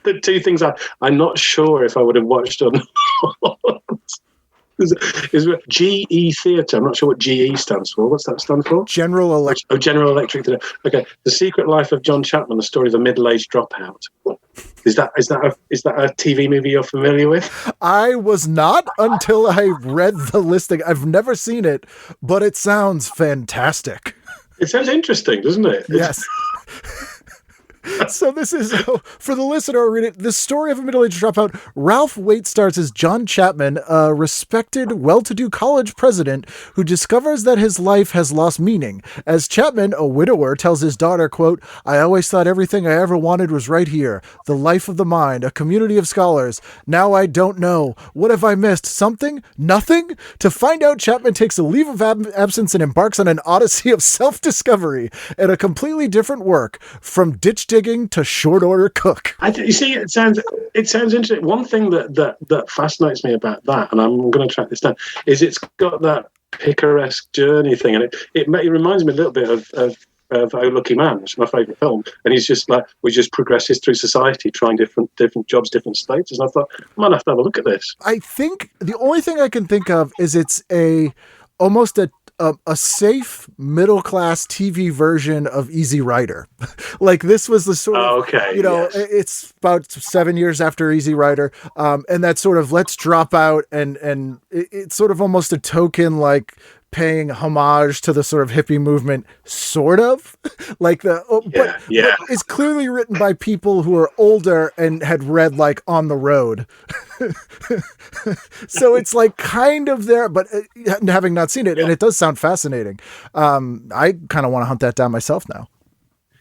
Speaker 6: The two things I'm not sure if I would have watched or not. Is GE Theatre. I'm not sure what GE stands for. What's that stand for?
Speaker 4: General Electric.
Speaker 6: Oh, General Electric Theatre. Okay. The Secret Life of John Chapman, the story of a middle-aged dropout. Is that a TV movie you're familiar with?
Speaker 4: I was not until I read the listing. I've never seen it, but it sounds fantastic.
Speaker 6: It sounds interesting, doesn't it?
Speaker 4: Yes. So this is, for the listener, read it. The story of a middle-aged dropout. Ralph Waite stars as John Chapman, a respected, well-to-do college president who discovers that his life has lost meaning. As Chapman, a widower, tells his daughter, quote, "I always thought everything I ever wanted was right here. The life of the mind, a community of scholars. Now I don't know. What have I missed? Something? Nothing?" To find out, Chapman takes a leave of absence and embarks on an odyssey of self-discovery and a completely different work, from ditch digging to short order cook.
Speaker 6: You see, it sounds interesting. One thing that fascinates me about that, and I'm going to track this down, is it's got that picaresque journey thing, and it reminds me a little bit of Oh Lucky Man, which is my favourite film, and he's just like, we just progresses through society, trying different jobs, different status. And I thought, I might have to have a look at this.
Speaker 4: I think the only thing I can think of is it's almost a safe middle-class TV version of Easy Rider. Like this was the sort of, it's about 7 years after Easy Rider. And that sort of, let's drop out and it's sort of almost a token, like paying homage to the sort of hippie movement, sort of like but it's clearly written by people who are older and had read like On the Road. So it's like kind of there, but having not seen it, and it does sound fascinating. I kind of want to hunt that down myself now.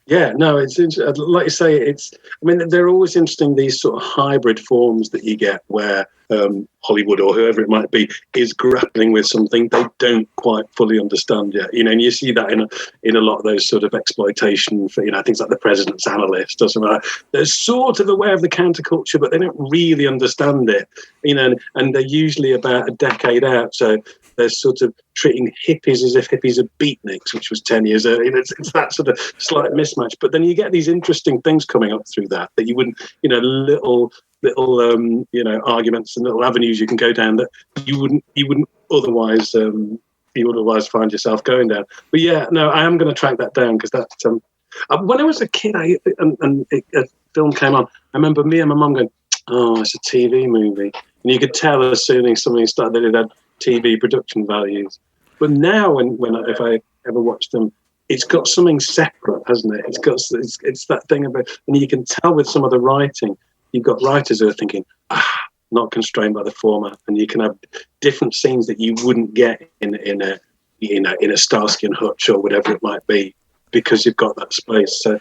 Speaker 6: Yeah, no, it's like you say, they're always interesting, these sort of hybrid forms that you get where Hollywood or whoever it might be is grappling with something they don't quite fully understand yet. And you see that in a lot of those sort of exploitation for, things like The President's Analyst or something like that. They're sort of aware of the counterculture, but they don't really understand it, and they're usually about a decade out. So they're sort of treating hippies as if hippies are beatniks, which was 10 years earlier. It's that sort of slight mismatch. But then you get these interesting things coming up through that you wouldn't, little arguments and little avenues you can go down that you wouldn't otherwise find yourself going down. But yeah, no, I am going to track that down, because that when I was a kid, a film came on. I remember me and my mum going, "Oh, it's a TV movie," and you could tell as soon as something started that it had TV production values. But now, if I ever watch them, it's got something separate, hasn't it? It's that thing about, and you can tell with some of the writing, you've got writers who are thinking, not constrained by the format, and you can have different scenes that you wouldn't get in a Starsky and Hutch or whatever it might be, because you've got that space. So,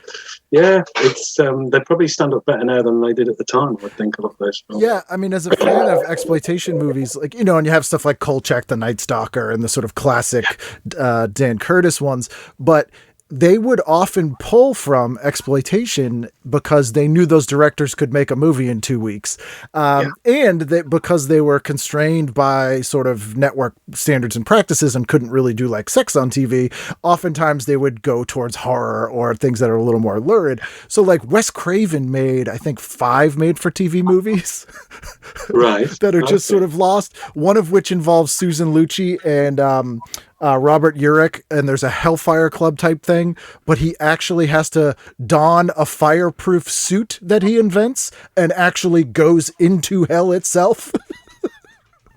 Speaker 6: yeah, it's they probably stand up better now than they did at the time, I would think, a lot of those films.
Speaker 4: Yeah, I mean, as a fan of exploitation movies, like, you know, and you have stuff like Kolchak the Night Stalker and the sort of classic Dan Curtis ones, but they would often pull from exploitation because they knew those directors could make a movie in 2 weeks. And that because they were constrained by sort of network standards and practices and couldn't really do like sex on TV, oftentimes they would go towards horror or things that are a little more lurid. So like Wes Craven made, I think, 5 made-for-TV movies
Speaker 6: right,
Speaker 4: that are just sort of lost, one of which involves Susan Lucci and Robert Urich, and there's a Hellfire Club type thing, but he actually has to don a fireproof suit that he invents and actually goes into hell itself.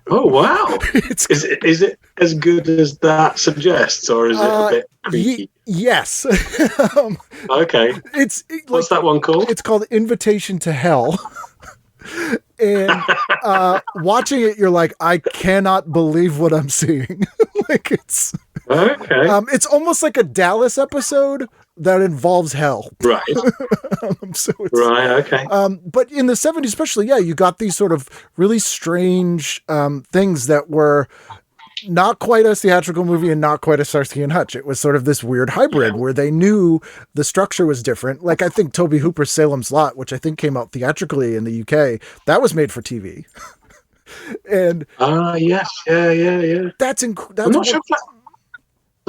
Speaker 6: Oh, wow. Is it as good as that suggests, or is it a bit creepy?
Speaker 4: Yes.
Speaker 6: Okay. What's that one called?
Speaker 4: It's called Invitation to Hell. And watching it, you're like, I cannot believe what I'm seeing. Like it's almost like a Dallas episode that involves hell.
Speaker 6: Right. Right. Okay.
Speaker 4: But in the 70s, especially, you got these sort of really strange things that were not quite a theatrical movie and not quite a Starsky and Hutch. It was sort of this weird hybrid where they knew the structure was different. Like I think Tobe Hooper's Salem's Lot, which I think came out theatrically in the UK, that was made for TV. And
Speaker 6: yes, yeah.
Speaker 4: That's
Speaker 6: I'm not sure if that.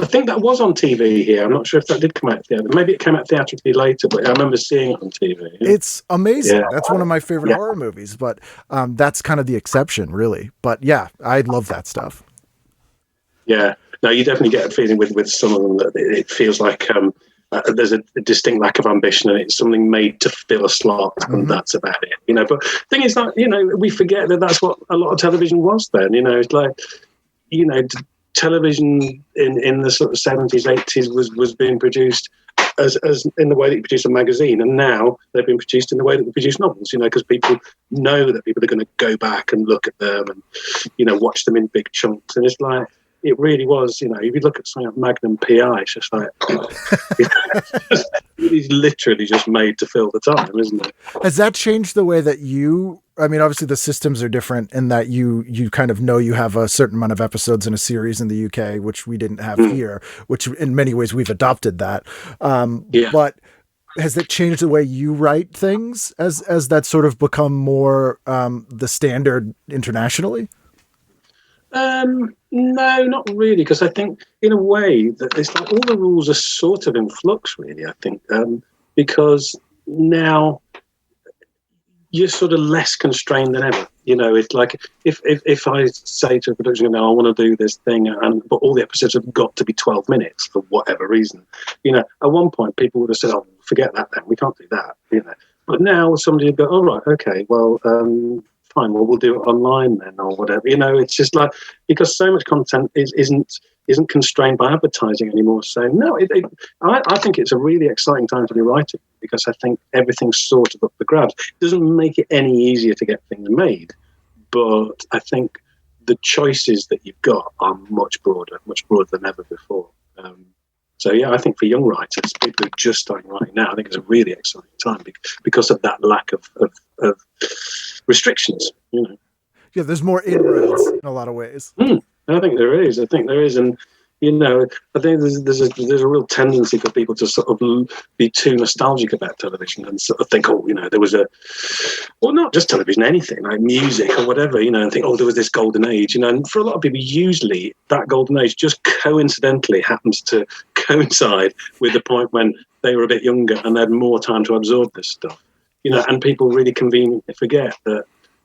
Speaker 6: I think that was on TV here. I'm not sure if that did come out theatrically. Maybe it came out theatrically later, but I remember seeing it on TV. Yeah.
Speaker 4: It's amazing. Yeah. That's one of my favorite horror movies, but that's kind of the exception, really. But yeah, I love that stuff.
Speaker 6: Yeah, no, you definitely get a feeling with some of them that it feels like there's a distinct lack of ambition and it's something made to fill a slot, and that's about it. You know, but the thing is that, you know, we forget that that's what a lot of television was then. You know, it's like, you know, television in the sort of 70s, 80s was being produced as in the way that you produce a magazine, and now they've been produced in the way that we produce novels, you know, because people know that people are going to go back and look at them and, you know, watch them in big chunks. And it's like, it really was, you know, if you look at something like Magnum PI, it's just like, it's literally just made to fill the time, isn't it?
Speaker 4: Has that changed the way that I mean, obviously the systems are different in that you kind of know you have a certain amount of episodes in a series in the UK, which we didn't have here, which in many ways we've adopted that. But has it changed the way you write things as that sort of become more the standard internationally?
Speaker 6: No, not really, because I think in a way that it's like all the rules are sort of in flux, really, I think, because now you're sort of less constrained than ever. You know, it's like if I say to a production, I want to do this thing, but all the episodes have got to be 12 minutes for whatever reason. You know, at one point people would have said, oh, forget that then, we can't do that, you know. But now somebody would go, oh, right, okay, well, fine, well, we'll do it online then, or whatever. You know, it's just like, because so much content isn't constrained by advertising anymore. So no, I think it's a really exciting time to be writing, because I think everything's sort of up for grabs. It doesn't make it any easier to get things made, but I think the choices that you've got are much broader than ever before. So yeah, I think for young writers, people who are just starting writing now, I think it's a really exciting time because of that lack of restrictions. You know.
Speaker 4: Yeah, there's more inroads in a lot of ways.
Speaker 6: I think there is, and you know, I think there's a real tendency for people to sort of be too nostalgic about television and sort of think, oh, you know, there was not just television, anything like music or whatever, you know, and think, oh, there was this golden age, you know. And for a lot of people, usually that golden age just coincidentally happens to coincide with the point when they were a bit younger and they had more time to absorb this stuff, you know. And people really conveniently forget that,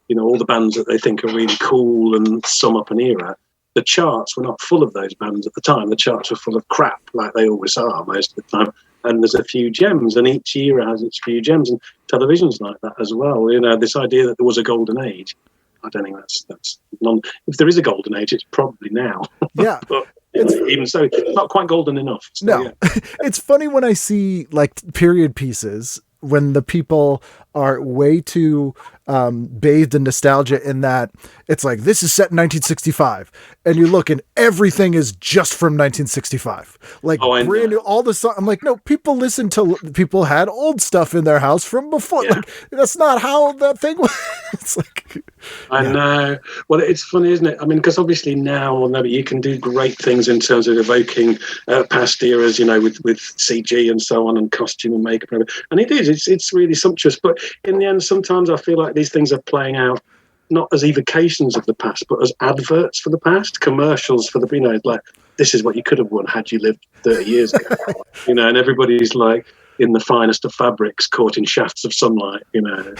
Speaker 6: you know, all the bands that they think are really cool and sum up an era, the charts were not full of those bands at the time. The charts were full of crap, like they always are most of the time. And there's a few gems, and each era has its few gems. And television's like that as well. You know, this idea that there was a golden age, I don't think that's none. If there is a golden age, it's probably now.
Speaker 4: Yeah.
Speaker 6: But Even so, it's not quite golden enough. So,
Speaker 4: No,
Speaker 6: yeah.
Speaker 4: It's funny when I see like period pieces when the people are way too bathed in nostalgia in that it's like, this is set in 1965 and you look and everything is just from 1965. Like brand new, all the song. I'm like, no, people people had old stuff in their house from before.
Speaker 6: Yeah.
Speaker 4: Like, that's not how that thing was. It's like,
Speaker 6: I know. Well, it's funny, isn't it? I mean, because obviously now, you can do great things in terms of evoking past eras, with CG and so on, and costume and makeup. And it is. It's really sumptuous. But in the end, sometimes I feel like these things are playing out not as evocations of the past, but as adverts for the past, commercials for the, like, this is what you could have won had you lived 30 years ago. And everybody's like, in the finest of fabrics, caught in shafts of sunlight, Sure.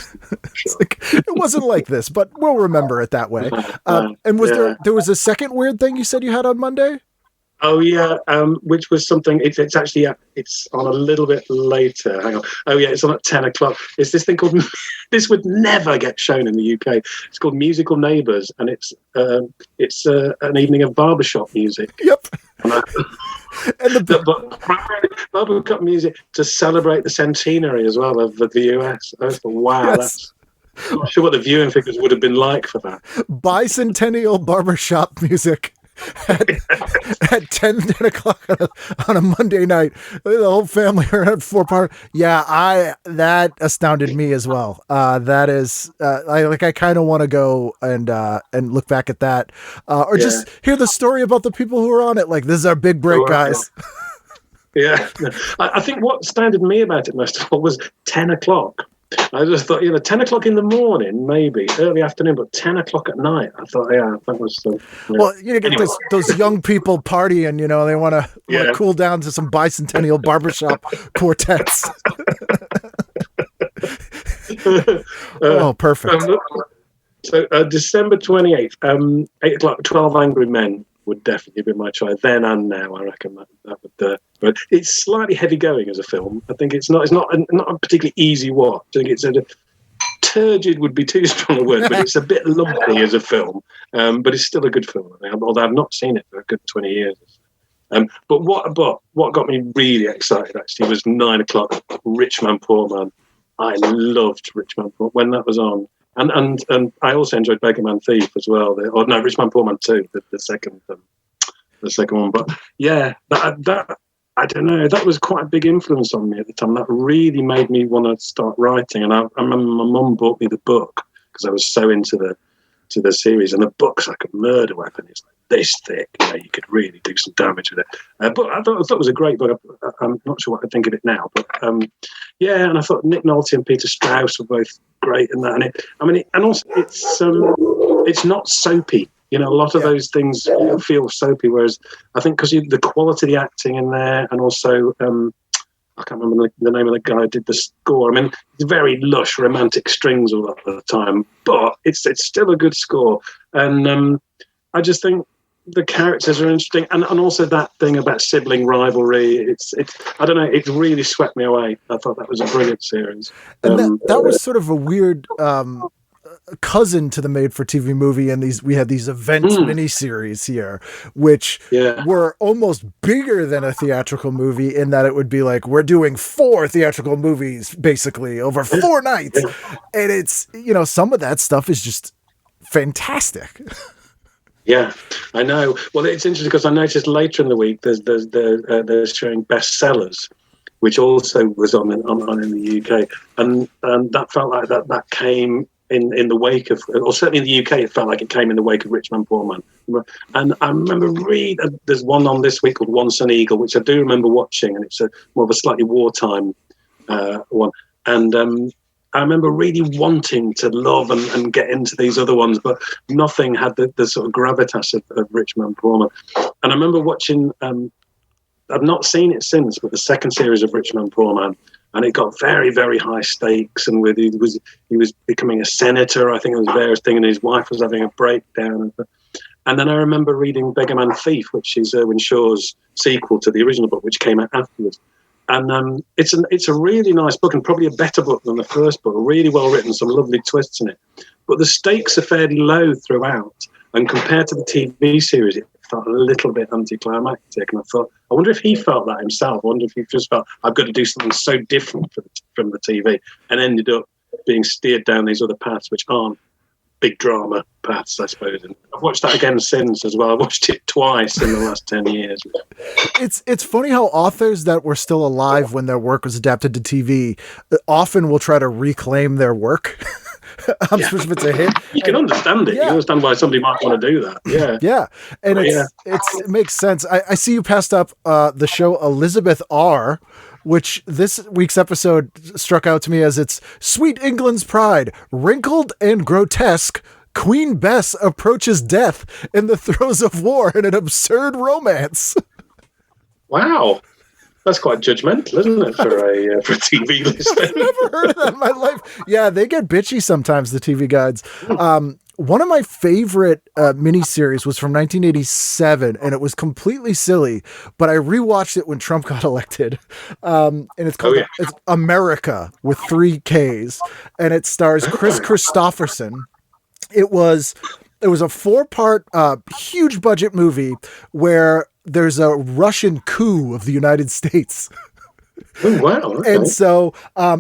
Speaker 4: It's like, it wasn't like this, but we'll remember it that way. And was there was a second weird thing you said you had on Monday?
Speaker 6: Oh yeah, which was something. It's actually it's on a little bit later. Hang on. Oh yeah, it's on at 10 o'clock. It's this thing called. This would never get shown in the UK. It's called Musical Neighbours, and it's an evening of barbershop music.
Speaker 4: Yep.
Speaker 6: And primarily barbershop music to celebrate the centenary as well of the US. I thought, wow,
Speaker 4: yes.
Speaker 6: I'm not sure what the viewing figures would have been like for that.
Speaker 4: Bicentennial barbershop music at 10 o'clock on a Monday night. The whole family are at 4 part. Yeah, that astounded me as well. That is, I kind of want to go and look back at that, or just hear the story about the people who are on it. Like, this is our big break, guys.
Speaker 6: Yeah, I think what astounded me about it most of all was 10 o'clock. I just thought, 10 o'clock in the morning, maybe early afternoon, but 10 o'clock at night. I thought, that was so.
Speaker 4: Well, you get those young people partying, they want to cool down to some bicentennial barbershop quartets. Oh, perfect.
Speaker 6: So December 28th, 8 o'clock, 12 Angry Men would definitely be my choice then and now. I reckon that would. But it's slightly heavy going as a film. I think it's not a particularly easy watch. I think it's turgid would be too strong a word, but it's a bit lumpy as a film. But it's still a good film. Although I've not seen it for a good 20 years. But what got me really excited actually was 9 o'clock, Rich Man Poor Man. I loved Rich Man Poor when that was on. And I also enjoyed Beggar Man Thief as well. Rich Man Poor Man 2, the second one. But yeah, that I don't know. That was quite a big influence on me at the time. That really made me want to start writing. And I remember my mum bought me the book because I was so into the series. And the book's like a murder weapon. It's like this thick. You could really do some damage with it. But I thought it was a great book. I'm not sure what I think of it now. But and I thought Nick Nolte and Peter Strauss were both great in that. And also it's not soapy. A lot of those things feel soapy, whereas I think because the quality of the acting in there, and also I can't remember the name of the guy who did the score. It's very lush, romantic strings all the time, but it's still a good score. And I just think the characters are interesting, and also that thing about sibling rivalry. It's I don't know. It really swept me away. I thought that was a brilliant series.
Speaker 4: And that was sort of a weird. Cousin to the made-for-TV movie, and we had these events miniseries here, which were almost bigger than a theatrical movie in that it would be like, we're doing 4 theatrical movies basically over 4 nights, and it's some of that stuff is just fantastic.
Speaker 6: Yeah, I know. Well, it's interesting because I noticed later in the week they're showing bestsellers, which also was on in the UK, and that felt like that came in the wake of, or certainly in the UK, it felt like it came in the wake of Rich Man Poor Man. And I remember there's one on this week called Once an Eagle, which I do remember watching, and it's more of a slightly wartime one. And I remember really wanting to love and get into these other ones, but nothing had the sort of gravitas of Rich Man Poor Man. And I remember watching, I've not seen it since, but the second series of Rich Man Poor Man, and it got very, very high stakes. And he was becoming a senator, I think it was various things, and his wife was having a breakdown. And then I remember reading Beggar Man Thief, which is Irwin Shaw's sequel to the original book, which came out afterwards. And it's a really nice book, and probably a better book than the first book. Really well written, some lovely twists in it. But the stakes are fairly low throughout. And compared to the TV series, it felt a little bit anticlimactic. And I thought, I wonder if he felt that himself. I wonder if he just felt, I've got to do something so different from the TV, and ended up being steered down these other paths, which aren't big drama paths, I suppose. And I've watched that again since as well. I watched it twice in the last 10 years.
Speaker 4: It's funny how authors that were still alive when their work was adapted to TV often will try to reclaim their work. Especially if it's a hit.
Speaker 6: You can understand it. Yeah. You understand why somebody might want to do that. Yeah.
Speaker 4: Yeah. And it makes sense. I see you passed up the show Elizabeth R., which this week's episode struck out to me as its Sweet England's Pride, wrinkled and grotesque. Queen Bess approaches death in the throes of war in an absurd romance. Wow.
Speaker 6: That's quite judgmental, isn't it, for a TV listener?
Speaker 4: I've never heard of that in my life. Yeah, they get bitchy sometimes, the TV guides. One of my favorite miniseries was from 1987, and it was completely silly, but I rewatched it when Trump got elected. And it's called it's Amerika with 3 Ks, and it stars Chris Christopherson. It was a 4-part, huge budget movie where there's a Russian coup of the United States.
Speaker 6: Oh, wow. Okay.
Speaker 4: And so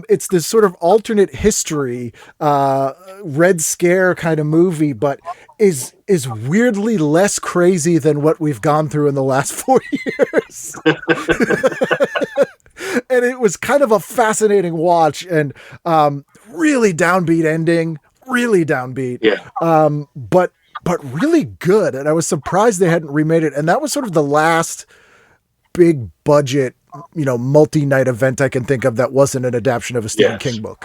Speaker 4: it's this sort of alternate history, Red Scare kind of movie, but is weirdly less crazy than what we've gone through in the last 4 years. And it was kind of a fascinating watch, and really downbeat ending, really downbeat.
Speaker 6: Yeah.
Speaker 4: But really good. And I was surprised they hadn't remade it. And that was sort of the last big budget, multi-night event I can think of that wasn't an adaptation of a Stephen King book.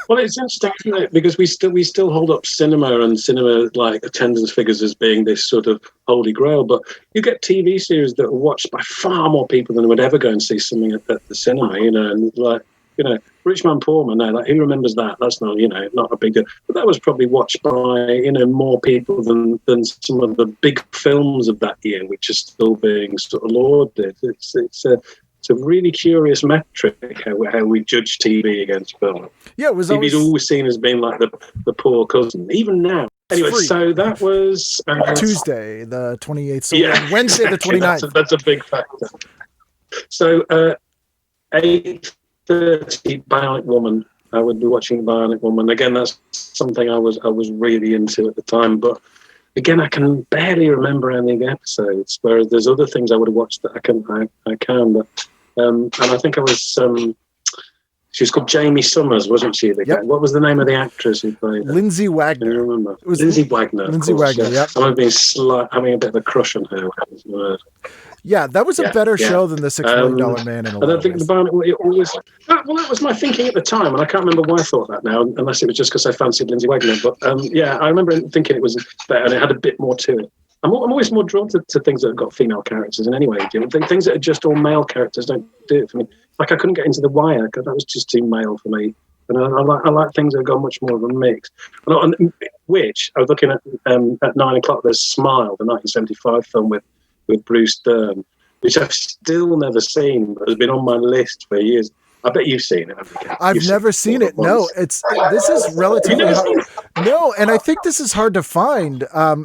Speaker 6: Well, it's interesting, isn't it? Because we still hold up cinema and cinema like attendance figures as being this sort of holy grail. But you get TV series that are watched by far more people than would ever go and see something at the cinema, and Rich Man, Poor Man, who remembers that? That's not, not a big deal. But that was probably watched by, more people than some of the big films of that year, which are still being sort of lauded. It's a really curious metric how we judge TV against film.
Speaker 4: Yeah, it was
Speaker 6: TV's always seen as being like the poor cousin, even now. Anyway, so that was
Speaker 4: Tuesday, the 28th. So Wednesday, the 29th.
Speaker 6: That's a big factor. So 8:30, Bionic Woman. I would be watching Bionic Woman again. That's something I was really into at the time, but again, I can barely remember any of the episodes. Whereas there's other things I would have watched that I can. But and I think I was. She was called Jamie Summers, wasn't she? What was the name of the actress who played her?
Speaker 4: Lindsay Wagner.
Speaker 6: Can you remember? It was Lindsay Wagner.
Speaker 4: Lindsay Wagner. Yeah.
Speaker 6: I'm having a bit of a crush on her.
Speaker 4: Yeah, that was a better show than the $6 Million Man.
Speaker 6: I don't think it always. That was my thinking at the time, and I can't remember why I thought that now, unless it was just because I fancied Lindsay Wagner. But I remember thinking it was better, and it had a bit more to it. I'm always more drawn to things that have got female characters in any way. Things that are just all male characters don't do it for me. Like I couldn't get into The Wire because that was just too male for me. And I like things that have got much more of a mix. Which I was looking at 9 o'clock. There's Smile, the 1975 film with Bruce Dern, which I've still never seen, but has been on my list for years. I bet you've seen it.
Speaker 4: I've never seen it. No, this is relatively hard. No, and I think this is hard to find. I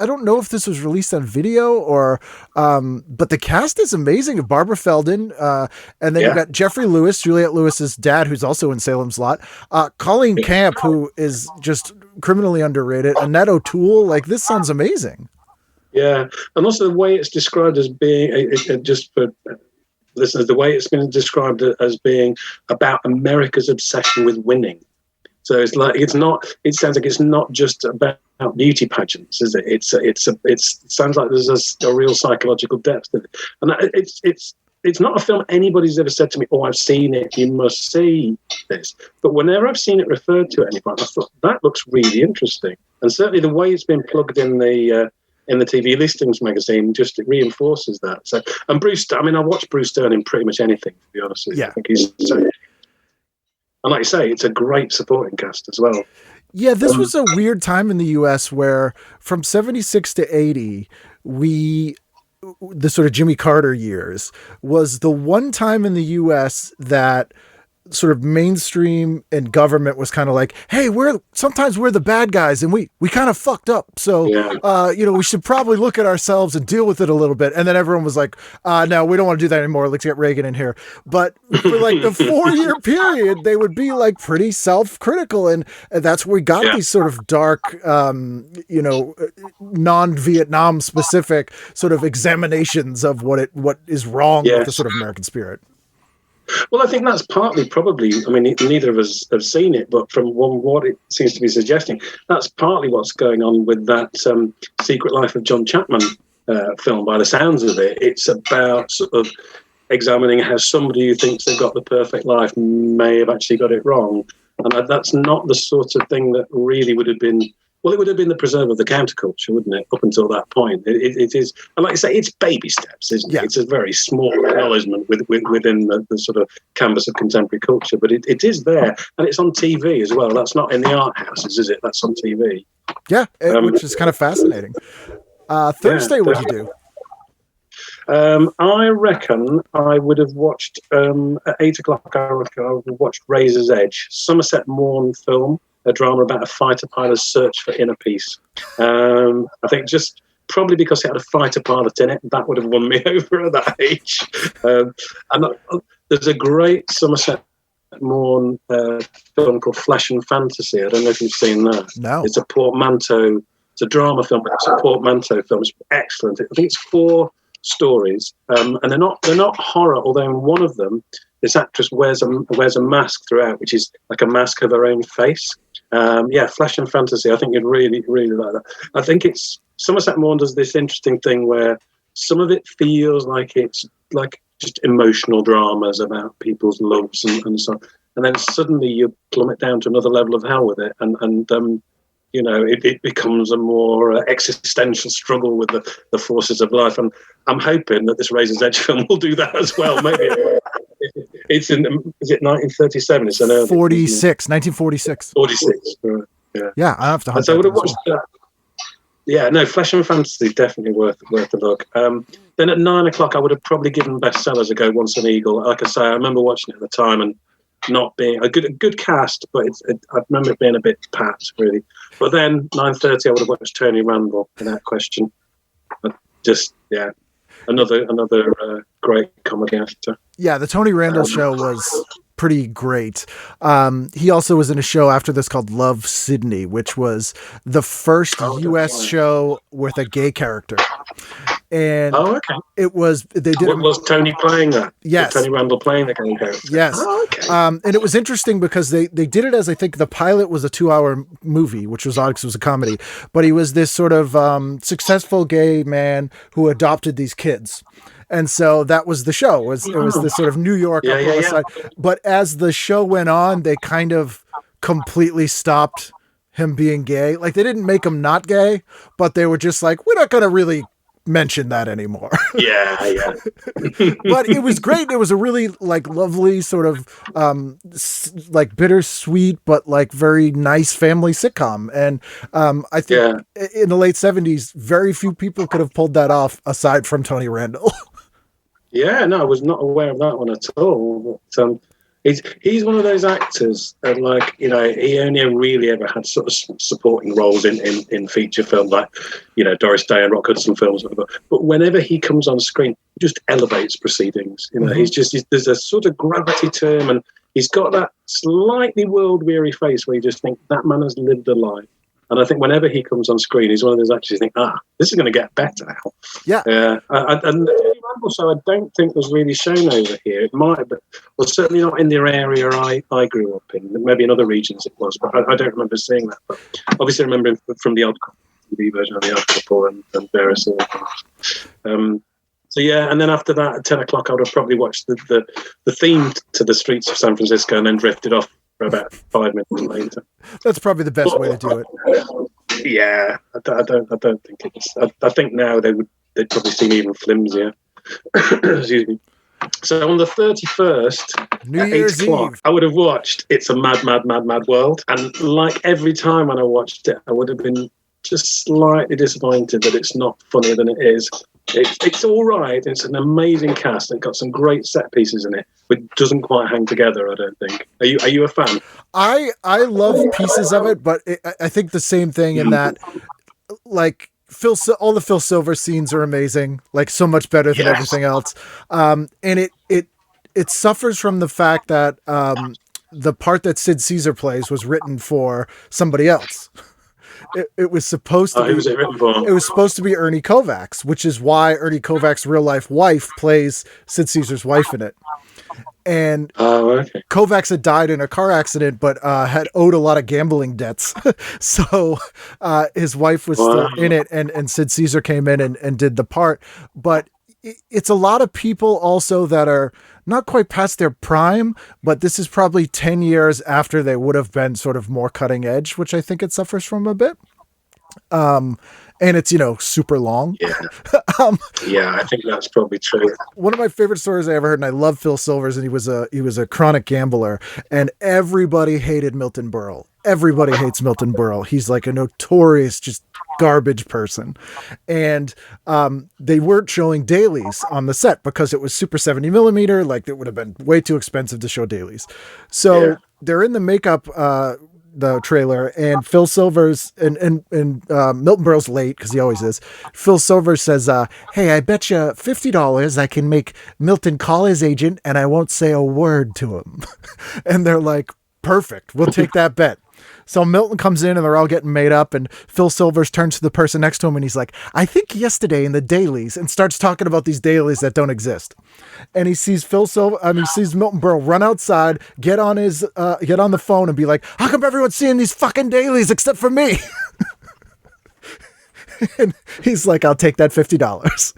Speaker 4: don't know if this was released on video or, but the cast is amazing. Barbara Feldon, and then you've got Jeffrey Lewis, Juliette Lewis's dad, who's also in Salem's Lot. Colleen Camp, who is just criminally underrated. Annette O'Toole. Like, this sounds amazing.
Speaker 6: Yeah, and also the way it's described as being, just for listeners, the way it's been described as being about America's obsession with winning. So it's like it sounds like it's not just about beauty pageants, is it? It sounds like there's a real psychological depth to it, and it's not a film anybody's ever said to me, "Oh, I've seen it. You must see this." But whenever I've seen it referred to at any point, I thought that looks really interesting, and certainly the way it's been plugged in the TV listings magazine just reinforces that. So, and Bruce, I watch Bruce Dern in pretty much anything, to be honest with you.
Speaker 4: Yeah.
Speaker 6: I think he's and like you say, it's a great supporting cast as well.
Speaker 4: Yeah, this was a weird time in the US where from 76 to 80, the sort of Jimmy Carter years was the one time in the US that sort of mainstream and government was kind of like, hey, sometimes we're the bad guys and we kind of fucked up. So, we should probably look at ourselves and deal with it a little bit. And then everyone was like, no, we don't want to do that anymore. Let's get Reagan in here. But for like the 4-year period, they would be like pretty self-critical. And that's where we got these sort of dark, non-Vietnam specific sort of examinations of what is wrong with the sort of American spirit.
Speaker 6: Well, I think that's partly probably, I mean, neither of us have seen it, but from what it seems to be suggesting, that's partly what's going on with that Secret Life of John Chapman film, by the sounds of it. It's about sort of examining how somebody who thinks they've got the perfect life may have actually got it wrong. And that's not the sort of thing that really would have been, well, it would have been the preserve of the counterculture, wouldn't it, up until that point? It is, and like I say, it's baby steps, isn't it? It's a very small acknowledgement within the sort of canvas of contemporary culture, but it is there, and it's on TV as well. That's not in the art houses, is it? That's on TV. Yeah,
Speaker 4: which is kind of fascinating. Thursday, what'd you do?
Speaker 6: I reckon I would have watched, at 8 o'clock, I would have watched Razor's Edge, Somerset Maugham film, a drama about a fighter pilot's search for inner peace. I think just probably because it had a fighter pilot in it, that would have won me over at that age. There's a great Somerset Maugham film called Flesh and Fantasy. I don't know if you've seen that.
Speaker 4: No.
Speaker 6: It's a portmanteau. It's a drama film, but it's a portmanteau film. It's excellent. I think it's 4 stories, and they're not horror. Although in one of them, this actress wears a mask throughout, which is like a mask of her own face. Flesh and Fantasy. I think you'd really, really like that. I think it's Somerset Maugham does this interesting thing where some of it feels like it's like just emotional dramas about people's loves and so on. And then suddenly you plummet down to another level of hell with it, and it becomes a more existential struggle with the forces of life. And I'm hoping that this Razor's Edge film will do that as well. Maybe it's in, is it 1937? It's an early
Speaker 4: 1946.
Speaker 6: 46.
Speaker 4: Yeah, I have to.
Speaker 6: So I would have watched that. Yeah, no, Flesh and Fantasy is definitely worth a look. Then at 9 o'clock, I would have probably given Bestsellers a go. Once an Eagle. Like I say, I remember watching it at the time and not being a good cast, but I remember it being a bit pat, really. But then 9:30, I would have watched Tony Randall without question. Another great comedy actor.
Speaker 4: Yeah, the Tony Randall show was pretty great. He also was in a show after this called Love, Sydney, which was the first U.S. show with a gay character. And it was,
Speaker 6: was Tony playing that?
Speaker 4: Yes.
Speaker 6: Was Tony Randall playing the gay character?
Speaker 4: Yes. And it was interesting because they did it as, I think the pilot was a 2-hour movie, which was odd because it was a comedy, but he was this sort of successful gay man who adopted these kids. And so that was the show. It was this sort of New York Upper West Side. But as the show went on, they kind of completely stopped him being gay. Like, they didn't make him not gay, but they were just like, we're not going to really mention that anymore.
Speaker 6: Yeah.
Speaker 4: But it was great. It was a really like lovely sort of like bittersweet but like very nice family sitcom. And I think in the late 70s, very few people could have pulled that off aside from Tony Randall.
Speaker 6: Yeah, no, I was not aware of that one at all. But, he's one of those actors, he only really ever had sort of supporting roles in feature films, like, Doris Day and Rock Hudson films. But whenever he comes on screen, he just elevates proceedings. There's a sort of gravity to him, and he's got that slightly world-weary face where you just think that man has lived a life. And I think whenever he comes on screen, he's one of those actors you think, this is going to get better now.
Speaker 4: Yeah.
Speaker 6: And the Randall show, I don't think was really shown over here. It might, but certainly not in the area I grew up in. Maybe in other regions it was, but I don't remember seeing that. But obviously I remember him from the old TV version of The Odd Couple and various other things. And then after that, at 10 o'clock, I would have probably watched the theme to The Streets of San Francisco and then drifted off for about 5 minutes later.
Speaker 4: That's probably the best way to do it.
Speaker 6: Yeah, I don't think it's. I think now they'd probably seem even flimsier. Excuse me. So on the 31st,
Speaker 4: New
Speaker 6: at
Speaker 4: Year's
Speaker 6: 8 o'clock,
Speaker 4: Eve,
Speaker 6: I would have watched It's a Mad, Mad, Mad, Mad World. And like every time when I watched it, I would have been just slightly disappointed that it's not funnier than it is. It's all right. It's an amazing cast and got some great set pieces in it, it doesn't quite hang together, I don't think. Are you a fan?
Speaker 4: I love pieces of it, but I think the same thing in that, like, all the Phil Silver scenes are amazing, like so much better than everything else. And it suffers from the fact that the part that Sid Caesar plays was written for somebody else. It was supposed to be.
Speaker 6: Who was it written for?
Speaker 4: It was supposed to be Ernie Kovacs, which is why Ernie Kovacs' real life wife plays Sid Caesar's wife in it. And Kovacs had died in a car accident, but had owed a lot of gambling debts. So his wife was still in it, and Sid Caesar came in and did the part. But it's a lot of people also that are not quite past their prime, but this is probably 10 years after they would have been sort of more cutting edge, which I think it suffers from a bit. And it's, super long.
Speaker 6: Yeah. Yeah, I think that's probably true.
Speaker 4: One of my favorite stories I ever heard, and I love Phil Silvers, and he was a chronic gambler, and everybody hated Milton Berle. Everybody hates Milton Berle. He's like a notorious, just garbage person. And they weren't showing dailies on the set because it was super 70 millimeter. Like, it would have been way too expensive to show dailies. So they're in the makeup the trailer, and Phil Silvers and Milton Berle's late because he always is. Phil Silvers says, "Hey, I bet you $50 I can make Milton call his agent, and I won't say a word to him." And they're like, "Perfect, we'll take that bet." So Milton comes in and they're all getting made up, and Phil Silvers turns to the person next to him and he's like, "I think yesterday in the dailies," and starts talking about these dailies that don't exist. And he sees he sees Milton Berle run outside, get on the phone and be like, "How come everyone's seeing these fucking dailies except for me?" And he's like, "I'll take that $50.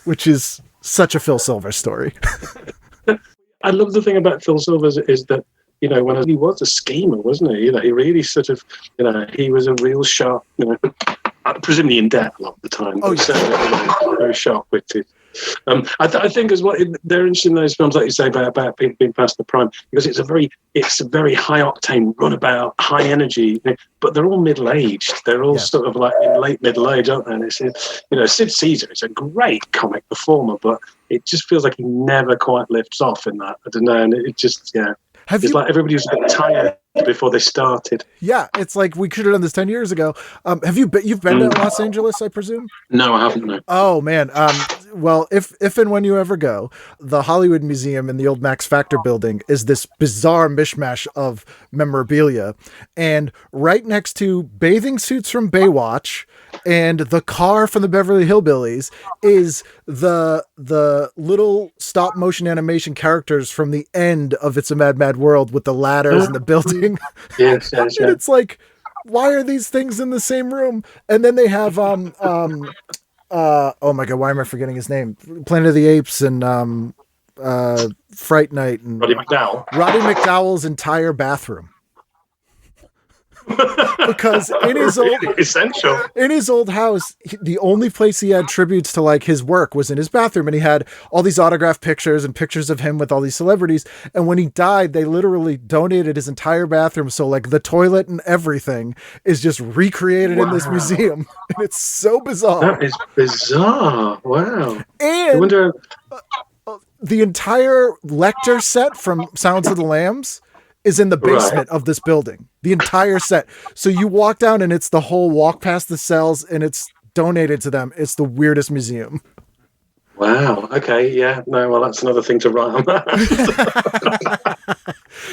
Speaker 4: Which is such a Phil Silvers story.
Speaker 6: I love the thing about Phil Silvers is that, when he was a schemer, wasn't he? He really sort of, he was a real sharp, presumably in debt a lot of the time.
Speaker 4: Oh,
Speaker 6: yeah. Very sharp-witted. I think as well, they're interested in those films, like you say, about people being past the prime, because it's a very high-octane, runabout, high energy, but they're all middle-aged. They're all sort of like in late middle age, aren't they? And it's, Sid Caesar is a great comic performer, but it just feels like he never quite lifts off in that. I don't know, and it just, like everybody was a bit tired before they started.
Speaker 4: Yeah, it's like we could have done this 10 years ago. You've been to Los Angeles, I presume?
Speaker 6: No, I haven't. No.
Speaker 4: Oh man. Well, if and when you ever go, the Hollywood Museum in the old Max Factor building is this bizarre mishmash of memorabilia, and right next to bathing suits from Baywatch and the car from the Beverly Hillbillies is the little stop motion animation characters from the end of It's a Mad, Mad World with the ladders and the building.
Speaker 6: Yes.
Speaker 4: And it's like, why are these things in the same room? And then they have oh my god, why am I forgetting his name? Planet of the Apes and Fright Night and
Speaker 6: Roddy McDowall.
Speaker 4: Roddy McDowall's entire bathroom. Because in his old house, the only place he had tributes to like his work was in his bathroom, and he had all these autographed pictures and pictures of him with all these celebrities. And when he died, they literally donated his entire bathroom, so like the toilet and everything is just recreated in this museum, and it's so bizarre.
Speaker 6: That is bizarre. Wow.
Speaker 4: And
Speaker 6: I wonder...
Speaker 4: the entire Lecter set from Sounds of the Lambs is in the basement of this building. The entire set. So you walk down and it's the whole walk past the cells and it's donated to them. It's the weirdest museum.
Speaker 6: Wow. Okay. Yeah. No, well, that's another thing to write on that.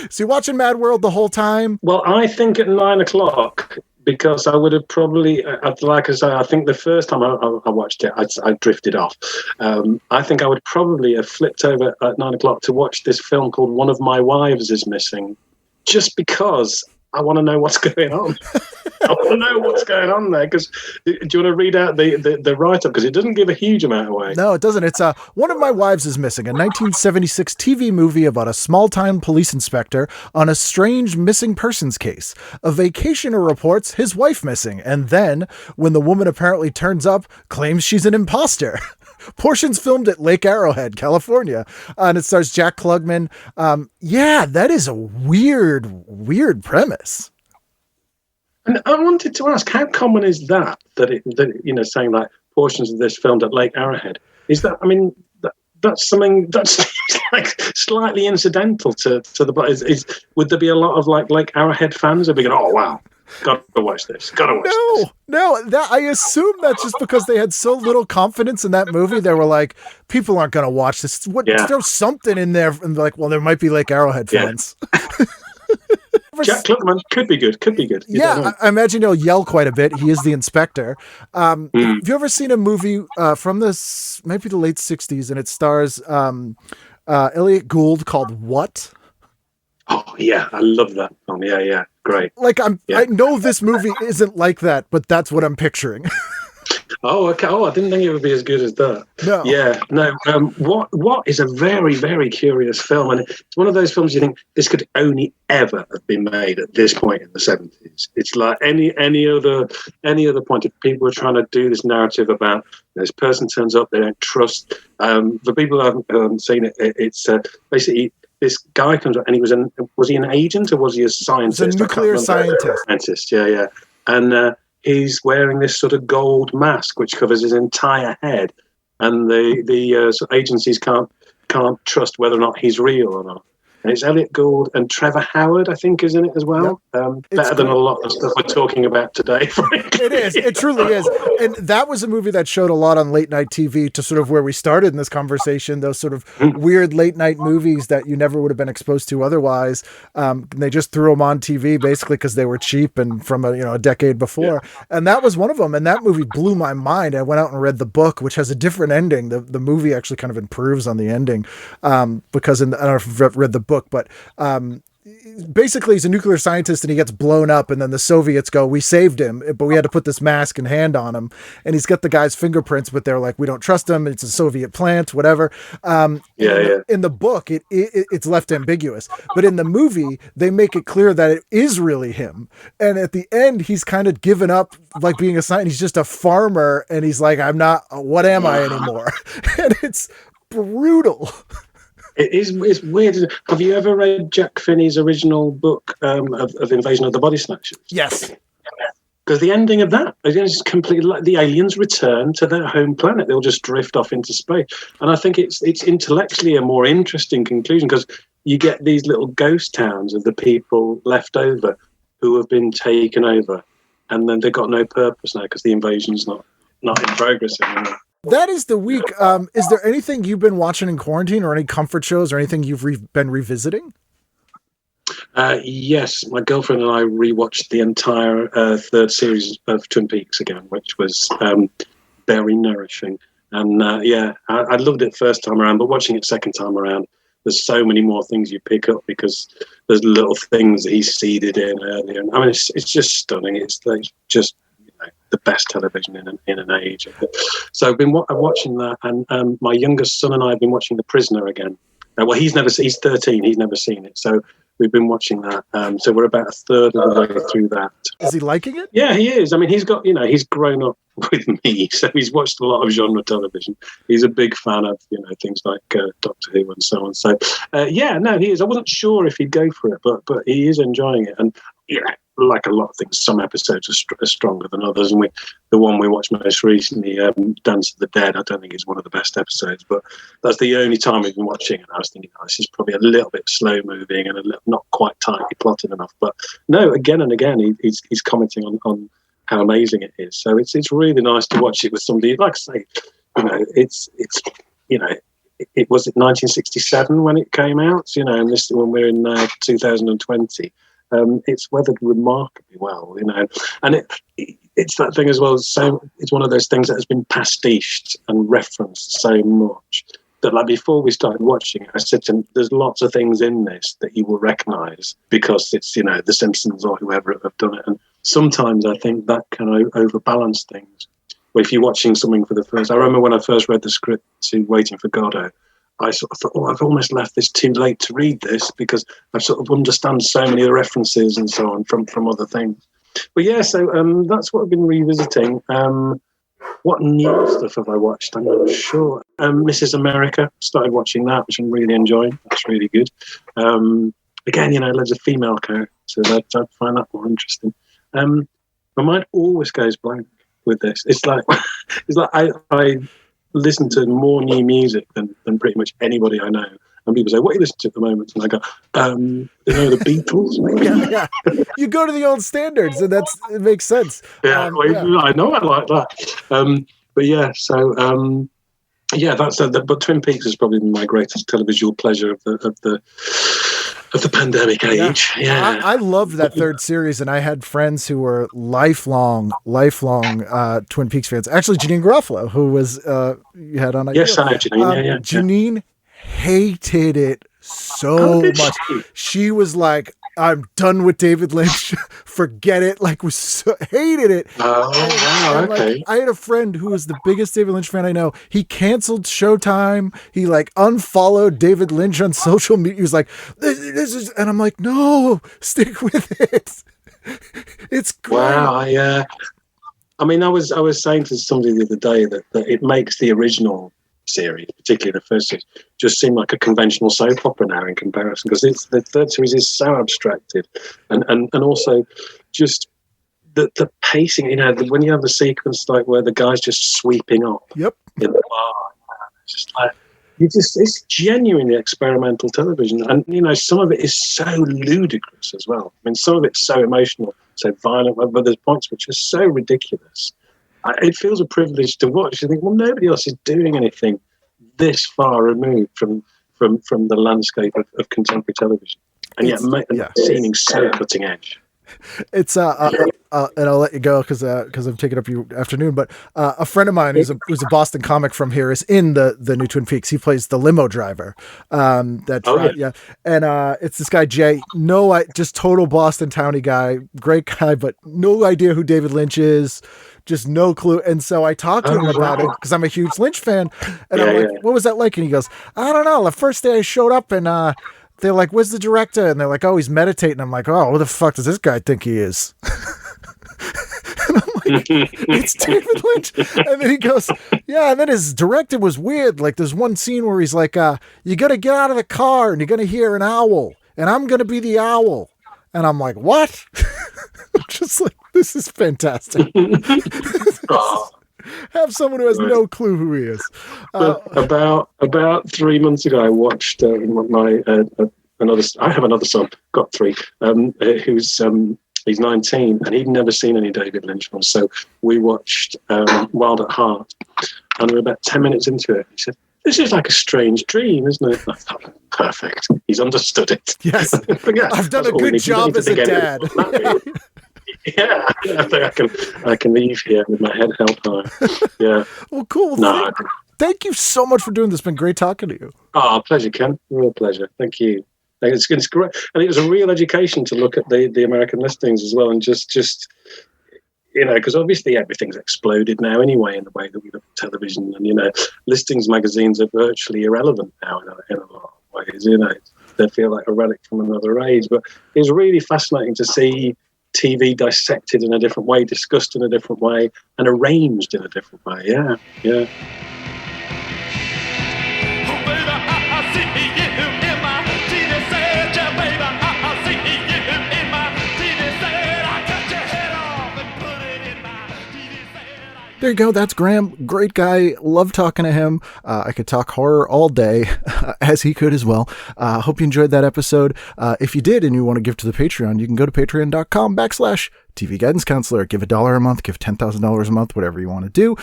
Speaker 4: So you're watching Mad World the whole time?
Speaker 6: Well, I think at 9:00, because I would have probably, like I say, I think the first time I watched it, I drifted off. I think I would probably have flipped over at 9:00 to watch this film called One of My Wives is Missing, just because I want to know what's going on. I want to know what's going on there. Because do you want to read out the write-up? Because it doesn't give a huge amount away.
Speaker 4: No, it doesn't. It's One of My Wives is Missing, a 1976 TV movie about a small-time police inspector on a strange missing persons case. A vacationer reports his wife missing, and then, when the woman apparently turns up, claims she's an imposter. Portions filmed at Lake Arrowhead, California. And it stars Jack Klugman. That is a weird premise.
Speaker 6: And I wanted to ask, how common is that saying like portions of this filmed at Lake Arrowhead? Is that, that's something that's like slightly incidental to the plot. Would there be a lot of like Arrowhead fans who'd be going, "Oh wow, gotta watch this, gotta watch this"?
Speaker 4: No, that I assume that's just because they had so little confidence in that movie. They were like, people aren't going to watch this. Throw something in there, and like, well, there might be like Arrowhead fans.
Speaker 6: Jack Klugman could be good.
Speaker 4: I imagine he'll yell quite a bit. He is the inspector. Have you ever seen a movie from maybe the late 60s, and it stars Elliot Gould called What?
Speaker 6: Oh yeah, I love that film. Yeah, great.
Speaker 4: Like I know this movie isn't like that, but that's what I'm picturing.
Speaker 6: Oh, okay. Oh, I didn't think it would be as good as that.
Speaker 4: No.
Speaker 6: Yeah, no. What is a very, very curious film, and it's one of those films you think this could only ever have been made at this point in the 70s. It's like any other point. If people were trying to do this narrative about this person turns up, they don't trust. For people who haven't seen it, it's basically this guy comes up, and was he an agent or was he a scientist?
Speaker 4: He's a nuclear scientist.
Speaker 6: Yeah, and. He's wearing this sort of gold mask which covers his entire head, and the agencies can't trust whether or not he's real or not. And it's Elliot Gould and Trevor Howard, I think, is in it as well. Yep. Better than a lot of stuff we're talking about today, frankly.
Speaker 4: It is. It truly is. And that was a movie that showed a lot on late night TV, to sort of where we started in this conversation, those sort of weird late night movies that you never would have been exposed to otherwise. They just threw them on TV basically because they were cheap and from a decade before. Yeah. And that was one of them. And that movie blew my mind. I went out and read the book, which has a different ending. The movie actually kind of improves on the ending because I don't know if you've read the book, but basically he's a nuclear scientist and he gets blown up, and then the Soviets go, we saved him, but we had to put this mask and hand on him, and he's got the guy's fingerprints, but they're like, we don't trust him, it's a Soviet plant, whatever. In the book it's left ambiguous, but in the movie they make it clear that it is really him, and at the end he's kind of given up like being a scientist. He's just a farmer, and he's like, I'm not, what am I anymore? And it's brutal.
Speaker 6: It's weird. Have you ever read Jack Finney's original book of Invasion of the Body Snatchers?
Speaker 4: Yes.
Speaker 6: Because the ending of that is completely like the aliens return to their home planet. They'll just drift off into space. And I think it's intellectually a more interesting conclusion, because you get these little ghost towns of the people left over who have been taken over, and then they've got no purpose now because the invasion's not in progress anymore.
Speaker 4: That is the week. Is there anything you've been watching in quarantine, or any comfort shows, or anything you've been revisiting?
Speaker 6: Yes, my girlfriend and I rewatched the entire third series of Twin Peaks again, which was very nourishing. And I loved it first time around, but watching it second time around, there's so many more things you pick up because there's little things that he's seeded in earlier. I mean, it's just stunning. It's just the best television in an age. So I've been watching that, and my youngest son and I have been watching The Prisoner again. He's 13, he's never seen it, so we've been watching that. So we're about a third of the way through that.
Speaker 4: Is he liking it?
Speaker 6: Yeah, he is. I mean, he's got, he's grown up with me, so he's watched a lot of genre television. He's a big fan of, things like Doctor Who and so on. So, he is. I wasn't sure if he'd go for it, but he is enjoying it. And, like a lot of things, some episodes are stronger than others. And the one we watched most recently, Dance of the Dead, I don't think is one of the best episodes, but that's the only time we've been watching it. I was thinking, this is probably a little bit slow moving and not quite tightly plotted enough. But no, again and again, he's commenting on how amazing it is. So it's really nice to watch it with somebody, like I say, it was 1967 when it came out, and this when we're in 2020. It's weathered remarkably well, and it's that thing as well. So it's one of those things that has been pastiched and referenced so much that, like, before we started watching it, I said to him, "There's lots of things in this that you will recognise because it's The Simpsons or whoever have done it." And sometimes I think that can overbalance things. But if you're watching something for the first, I remember when I first read the script to Waiting for Godot, I sort of thought, I've almost left this too late to read this because I've sort of understand so many of the references and so on from other things. But yeah, so that's what I've been revisiting. What new stuff have I watched? I'm not sure. Mrs. Amerika, started watching that, which I'm really enjoying. That's really good. Again, loads of female characters, so I find that more interesting. My mind always goes blank with this. It's like I listen to more new music than pretty much anybody I know. And people say, "What are you listening to at the moment?" And I go, the Beatles, maybe."
Speaker 4: Yeah. You go to the old standards, and it makes sense.
Speaker 6: I know I like that. But yeah, so but Twin Peaks is probably my greatest televisual pleasure of the pandemic age. Yeah.
Speaker 4: I loved that third series, and I had friends who were lifelong Twin Peaks fans. Actually, Janine Garofalo, who was you had on.
Speaker 6: Yes, I know Janine.
Speaker 4: Janine hated it so much. She was like, "I'm done with David Lynch. Forget it." Like, hated it.
Speaker 6: Oh, wow, okay.
Speaker 4: Like, I had a friend who was the biggest David Lynch fan I know. He canceled Showtime. He like unfollowed David Lynch on social media. He was like, "This is," and I'm like, "No, stick with it. It's great."
Speaker 6: Wow, I mean, I was saying to somebody the other day that it makes the original series, particularly the first series, just seem like a conventional soap opera now in comparison, because the third series is so abstracted, and also just the pacing. When you have the sequence like where the guy's just sweeping up in the bar, it's just like it's genuinely experimental television, and some of it is so ludicrous as well. I mean, some of it's so emotional, so violent, but there's points which are so ridiculous. It feels a privilege to watch. You think, well, nobody else is doing anything this far removed from the landscape of contemporary television, and yet seeming so cutting edge.
Speaker 4: It's and I'll let you go because I'm taking up your afternoon. But a friend of mine who's a Boston comic from here is in the new Twin Peaks. He plays the limo driver. And it's this guy Jay. Just total Boston townie guy, great guy, but no idea who David Lynch is. Just no clue. And so I talked to him about it because I'm a huge Lynch fan. And I'm like, "What was that like?" And he goes, "I don't know. The first day I showed up and they're like, 'Where's the director?' And they're like, 'Oh, he's meditating.' I'm like, 'Oh, who the fuck does this guy think he is?' And I'm like, 'It's David Lynch.' And then he goes, 'Yeah.' And then his director was weird. Like, there's one scene where he's like, 'You got to get out of the car and you're going to hear an owl. And I'm going to be the owl.' And I'm like, 'What?' I'm just like, this is fantastic. Have someone who has no clue who he is. About 3 months ago, I watched another. I have another son, got three, who's he's 19, and he'd never seen any David Lynch films. So we watched Wild at Heart, and we're about 10 minutes into it. He said, "This is like a strange dream, isn't it?" I thought, perfect. He's understood it. Yes, I've done a good job as a dad.
Speaker 6: Yeah, I think I can leave here with my head held high. Yeah.
Speaker 4: Well, cool. Thank you so much for doing this. It's been great talking to you.
Speaker 6: Oh, pleasure, Ken. Real pleasure. Thank you. It's great, and it was a real education to look at the American listings as well, and just because obviously everything's exploded now anyway in the way that we look at television, and listings magazines are virtually irrelevant now in a lot of ways. They feel like a relic from another age, but it was really fascinating to see TV dissected in a different way, discussed in a different way, and arranged in a different way. Yeah.
Speaker 4: There you go. That's Graham. Great guy. Love talking to him. I could talk horror all day, as he could as well. Hope you enjoyed that episode. If you did and you want to give to the Patreon, you can go to patreon.com/TV Guidance Counselor. Give $1 a month, give $10,000 a month, whatever you want to do.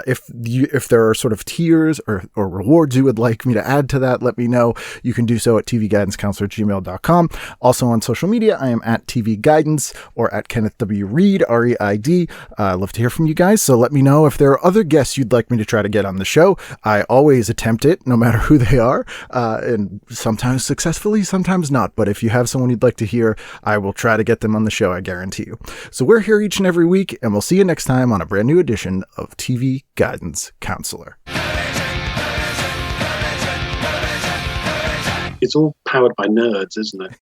Speaker 4: If there are sort of tiers or rewards you would like me to add to that, let me know. You can do so at tvguidancecounselor@gmail.com. Also on social media, I am at TV Guidance or at Kenneth W. Reed, REID. I love to hear from you guys, so let me know if there are other guests you'd like me to try to get on the show. I always attempt it, no matter who they are, and sometimes successfully, sometimes not. But if you have someone you'd like to hear, I will try to get them on the show, I guarantee you. So we're here each and every week, and we'll see you next time on a brand new edition of TV Guidance Counselor.
Speaker 6: It's all powered by nerds, isn't it?